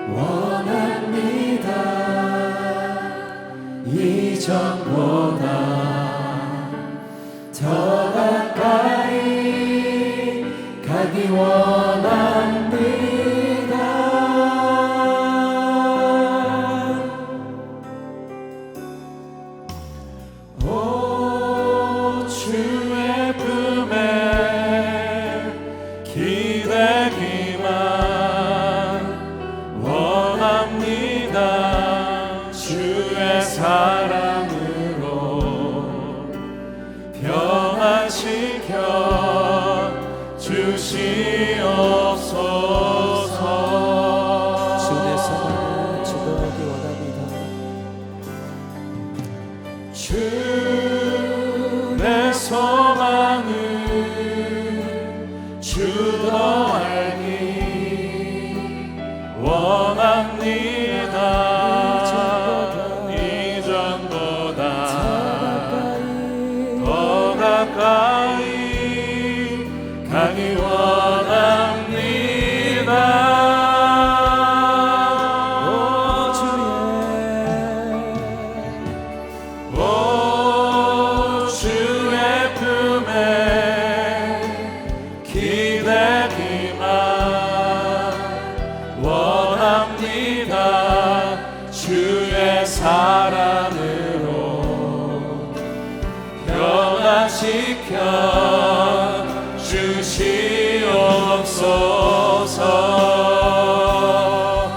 원합니다. 주 내 소망은 주도 알기 원합니다. 이전보다 더 가까이 가기 원합니다. 변화시켜 주시옵소서.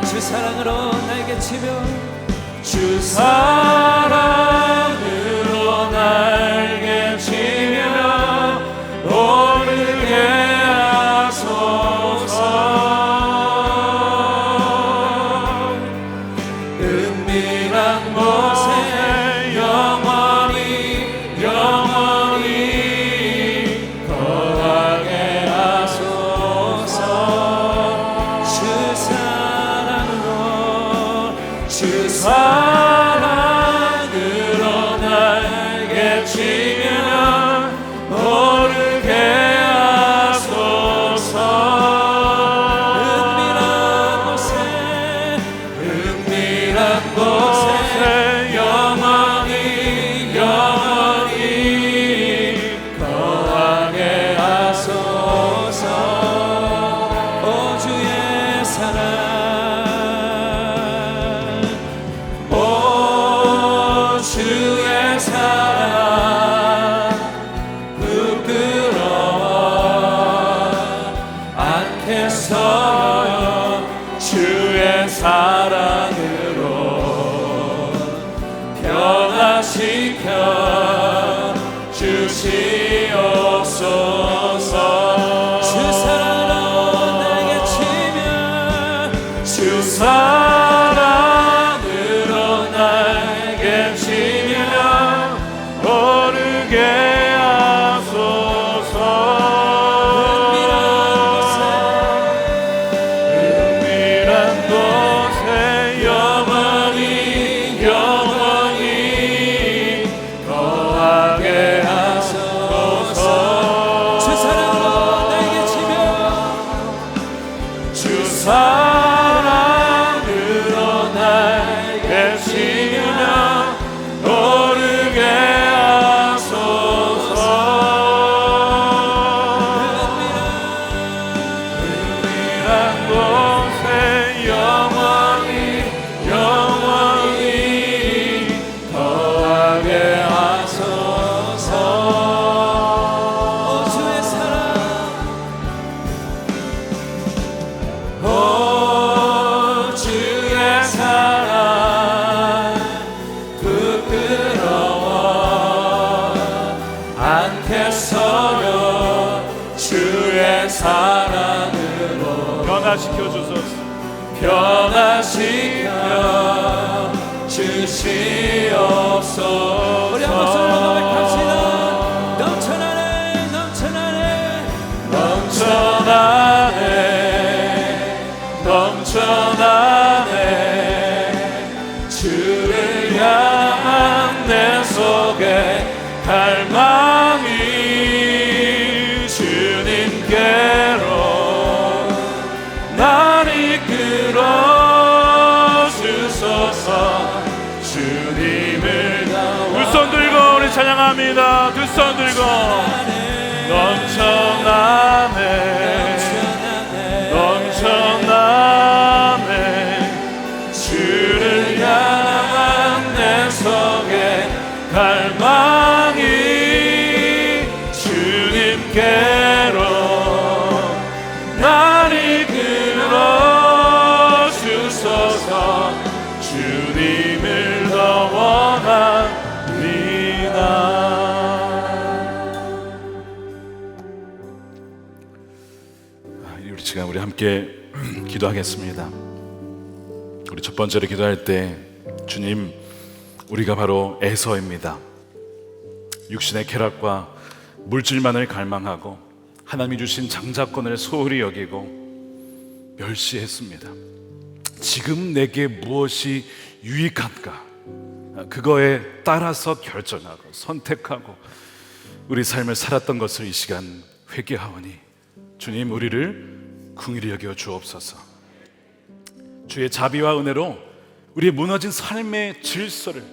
주 사랑으로 날개 치며 주 사랑으로 날개 치며 오르게 하소서. 은밀한 곳에 영원히 거하게 하소서. 주 사랑으로 날개 치며 오르게 하소서. 은밀한 곳에 영원히 거하게 하소서. 오 주의 사랑, 주의 사랑 부끄러워 않겠어요. 주의 사랑으로 변화시켜 주시옵소서. 주 사랑으로 날개 치며 주 사랑으로 날개 치며 오르게 하소서. 은밀한 곳에 영원히 거하게 하소서. 주 사랑으로 날개 치며 주 사랑으로 날개 치며 오르게 하소서. 은밀한 곳에 영원히 거하게 하소서. 오 주의 사랑, 오 주의 사랑 부끄러워 않겠어요. 주의 사랑으로 변화시켜 주소서. 변화시켜 주시옵소서. 우리 한 목소리로 고백합시다. 넘쳐나네 주를 향한 내 속에 갈망이 주님께로 날 이끌어 주소서. 주님을 두 손 들고 우리 찬양합니다. 두 손 들고 넘쳐나네 주를 향한 내 속에 갈망이 주님께로 날 이끌어 주소서. 주님을 더 원합니다. 우리 시간 우리 함께 기도하겠습니다. 우리 첫 번째로 기도할 때 주님, 우리가 바로 에서입니다. 육신의 쾌락과 물질만을 갈망하고 하나님이 주신 장자권을 소홀히 여기고 멸시했습니다. 지금 내게 무엇이 유익한가? 그거에 따라서 결정하고 선택하고 우리 삶을 살았던 것을 이 시간 회개하오니 주님, 우리를 긍휼히 여겨 주옵소서. 주의 자비와 은혜로 우리의 무너진 삶의 질서를,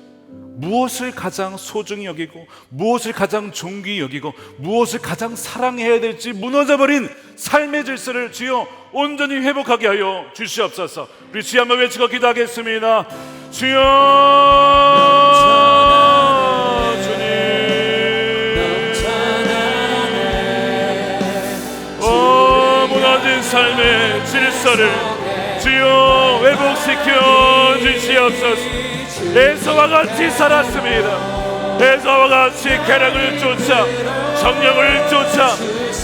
무엇을 가장 소중히 여기고 무엇을 가장 존귀히 여기고 무엇을 가장 사랑해야 될지 무너져버린 삶의 질서를 주여 온전히 회복하게 하여 주시옵소서. 우리 주여 한번 외치고 기도하겠습니다. 주여, 주님 질서를 주여 회복시켜 주시옵소서. 에서와 같이 살았습니다. 에서와 같이 쾌락을 쫓아 성령을 쫓아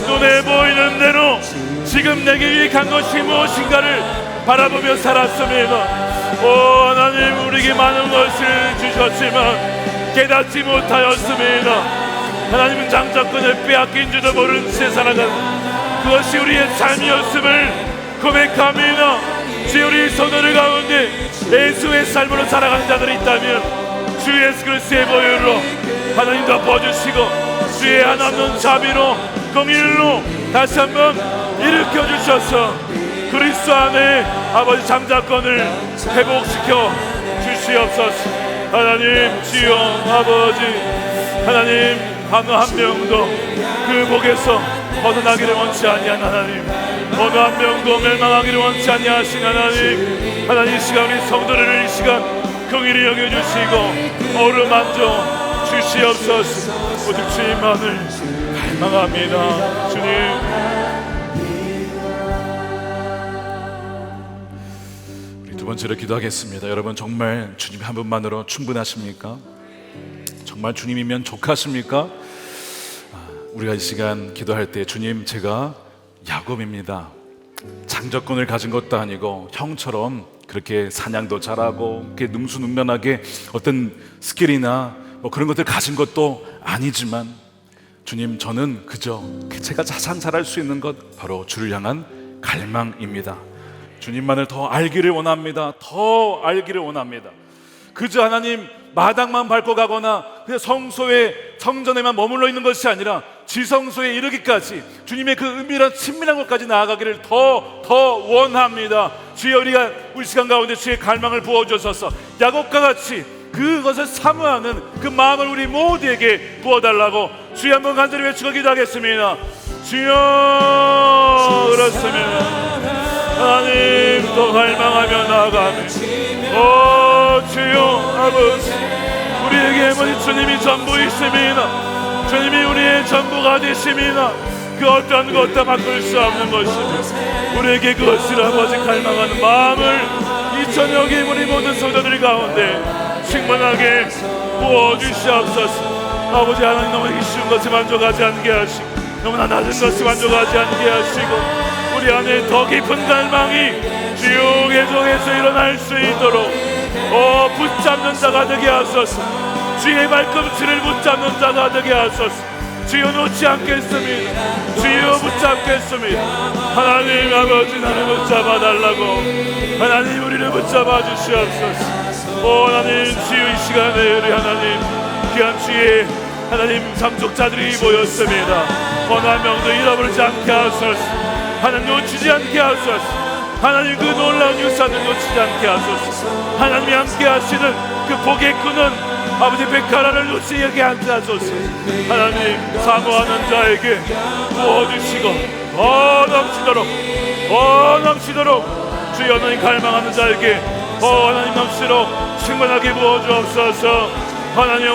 눈에 보이는 대로 지금 내게 유익한 것이 무엇인가를 바라보며 살았습니다. 오 하나님, 우리에게 많은 것을 주셨지만 깨닫지 못하였습니다. 하나님은 장자권을 빼앗긴 줄도 모른 채 살아가는 그것이 우리의 삶이었음을 고백합니다. 주여, 우리 성도들 가운데 예수의 삶으로 살아가는 자들이 있다면 주 예수 그리스도의 보혈로 하나님 덮어주시고 주의 한없는 자비로 공일로 다시 한번 일으켜 주셔서 그리스도 안에 아버지 장자권을 회복시켜 주시옵소서. 하나님, 주여 아버지, 하나님 어느 한 명도 그 복에서 벗어나기를 원치 아니한 하나님, 어느 한 명도 멸망하기를 원치 아니하신 하나님, 하나님 이 시간 우리 성도를 이 시간 긍휼히 여겨주시고 어루만져 주시옵소서. 오직 주님만을 갈망합니다. 주님, 두 번째로 기도하겠습니다. 여러분, 정말 주님 한 분만으로 충분하십니까? 정말 주님이면 족하십니까? 우리가 이 시간 기도할 때 주님, 제가 야곱입니다. 장자권을 가진 것도 아니고 형처럼 그렇게 사냥도 잘하고 그렇게 능수능란하게 어떤 스킬이나 뭐 그런 것들 가진 것도 아니지만 주님, 저는 그저 제가 가장 잘할 수 있는 것 바로 주를 향한 갈망입니다. 주님만을 더 알기를 원합니다. 더 알기를 원합니다. 그저 하나님 마당만 밟고 가거나 그냥 성소에 성전에만 머물러 있는 것이 아니라 지성소에 이르기까지 주님의 그 은밀한 친밀한 것까지 나아가기를 더 원합니다. 주여, 우리가 우리 시간 가운데 주의 갈망을 부어주셔서 야곱과 같이 그것을 사모하는 그 마음을 우리 모두에게 부어달라고 주여 한번 간절히 외치고 기도하겠습니다. 주여, 그렇습니다. 하나님, 더 갈망하며 나아가며 오 주여 아버지, 우리에게 아버지 주님이 전부이십니다. 주님이 우리의 전부가 되십니다. 그 어떤 것도 바꿀 수 없는 것입니다. 우리에게 그것을 아버지 갈망하는 마음을 이 저녁에 우리 모든 성도들 가운데 충만하게 부어주시옵소서. 아버지 하나님, 너무 쉬운 것에 만족하지 않게 하시고 너무나 낮은 것에 만족하지 않게 하시고 우리 안에 더 깊은 갈망이 주여 계속해서 일어날 수 있도록 붙잡는 자가 되게 하소서. 주의 발꿈치를 붙잡는 자가 되게 하소서. 주여, 놓지 않겠습니다. 주여, 붙잡겠습니다. 하나님 아버지, 나를 붙잡아 달라고 하나님, 우리를 붙잡아 주시옵소서. 오 하나님, 주여 이 시간에 우리 하나님 귀한 주의 하나님 상속자들이 모였습니다. 어느 한 명도 잃어버리지 않게 하소서. 하나님, 놓치지 않게 하소서. 하나님, 그 놀라운 유산을 놓치지 않게 하소서. 하나님이 함께 하시는 그 복의 끈은 아버지 백화라를 놓치게 않게 하소서. 하나님, 사모하는 자에게 부어주시고 넘치도록 주여 하나님 갈망하는 자에게 하나님 넘치도록 충만하게 부어주옵소서. 하나님,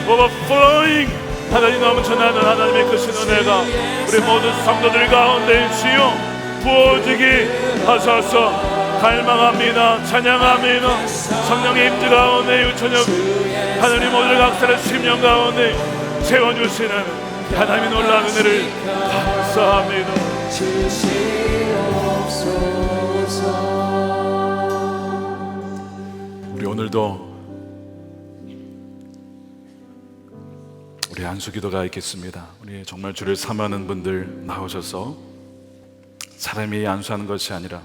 overflowing 하나님 넘쳐나는 하나님의 크신 은혜가 우리 모든 성도들 가운데 주여 부어지게 하소서. 갈망합니다. 찬양합니다. 성령의 임재 가운데 이 저녁 하나님 모든 각사의 심령 가운데 채워주시는 하나님의 놀라운 은혜를 감사합니다. 우리 오늘도 우리 안수기도가 있겠습니다. 우리 정말 주를 사모하는 분들 나오셔서 사람이 안수하는 것이 아니라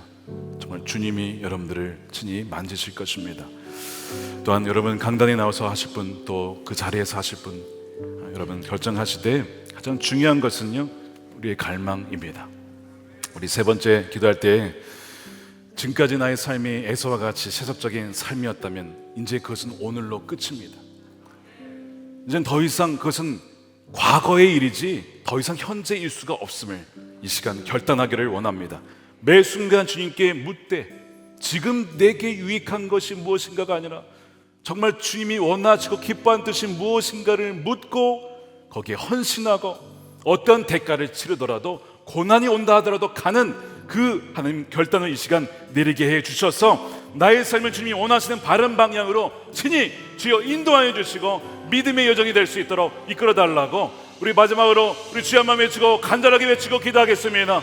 정말 주님이 여러분들을 친히 만지실 것입니다. 또한 여러분 강단에 나와서 하실 분, 또 그 자리에서 하실 분, 여러분 결정하실 때 가장 중요한 것은요, 우리의 갈망입니다. 우리 세 번째 기도할 때 지금까지 나의 삶이 에서와 같이 세속적인 삶이었다면 이제 그것은 오늘로 끝입니다. 이젠 더 이상 그것은 과거의 일이지 더 이상 현재일 수가 없음을 이 시간 결단하기를 원합니다. 매 순간 주님께 묻되 지금 내게 유익한 것이 무엇인가가 아니라 정말 주님이 원하시고 기뻐한 뜻이 무엇인가를 묻고 거기에 헌신하고 어떤 대가를 치르더라도 고난이 온다 하더라도 가는 그 하나님 결단을 이 시간 내리게 해 주셔서 나의 삶을 주님이 원하시는 바른 방향으로 친히 주여 인도하여 주시고 믿음의 여정이 될 수 있도록 이끌어 달라고 우리 마지막으로 우리 주여 한번 외치고 간절하게 외치고 기도하겠습니다.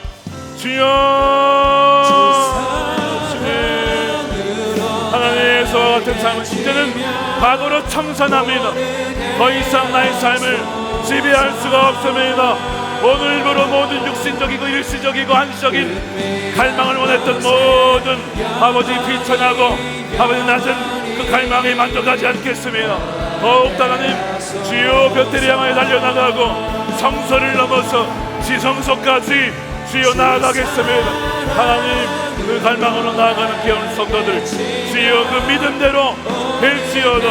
주여 하나님께서와 같은 삶은 이제는 과거로 청산합니다. 더 이상 나의 삶을 지배할 수가 없습니다. 오늘부로 모든 육신적이고 일시적이고 한시적인 갈망을 원했던 모든 아버지 비천하고 아버지 낮은 그 갈망에 만족하지 않겠습니다. 더욱더 하나님 주여 곁을 향하여 달려나가고 성소를 넘어서 지성소까지 주여 나아가겠습니다. 하나님 그 갈망으로 나아가는 귀한 성도들 주여 그 믿음대로 될지어다.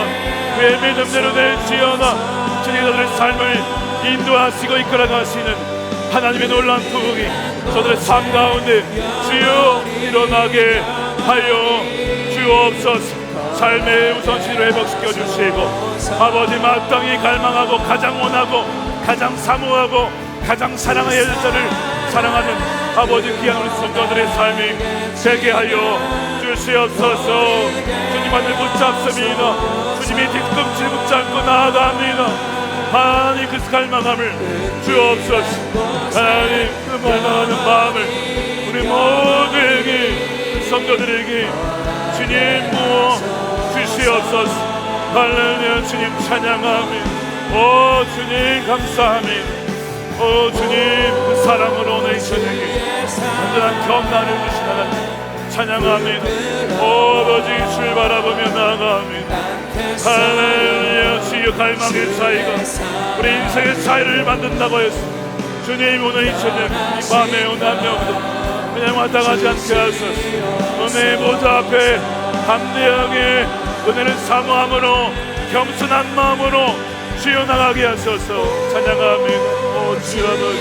그의 믿음대로 될지어다. 주님들의 삶을 인도하시고 이끌어가시는 하나님의 놀라운 부흥이 저들의 삶 가운데 주여 일어나게 하여 주옵소서. 삶의 우선순위로 회복시켜 주시고 아버지 마땅히 갈망하고 가장 원하고 가장 사모하고 가장 사랑해야 할 자를 사랑하는 아버지 귀한 우리 성도들의 삶이 되게 하여 주시옵소서. 주님 안을 붙잡습니다. 주님이 뒤꿈치 붙잡고 나아갑니다. 하나님 그 갈망함을 주옵소서. 하나님 그 갈망하는 마음을 우리 모두에게 성도들에게 주님 부어 주시옵소서. 할렐루야. 주님 찬양합니다. 오 주님 감사합니다. 오 주님 그 사랑으로 오늘 이 저녁에 완전한 경나를 주신 하나님 찬양합니다. 오 아버지 주를 바라보며 나아갑니다. 할렐루야. 주여 갈망의 차이가 우리 인생의 차이를 만든다고 했습니다. 주님 오늘 이 저녁 이 밤에 오늘 한 명도 그냥 왔다 가지 않게 하소서. 은혜의 보좌 앞에 담대하게 은혜를 사모함으로 겸손한 마음으로 주여 나가게 하소서. 찬양합니다. 오 주여 아버지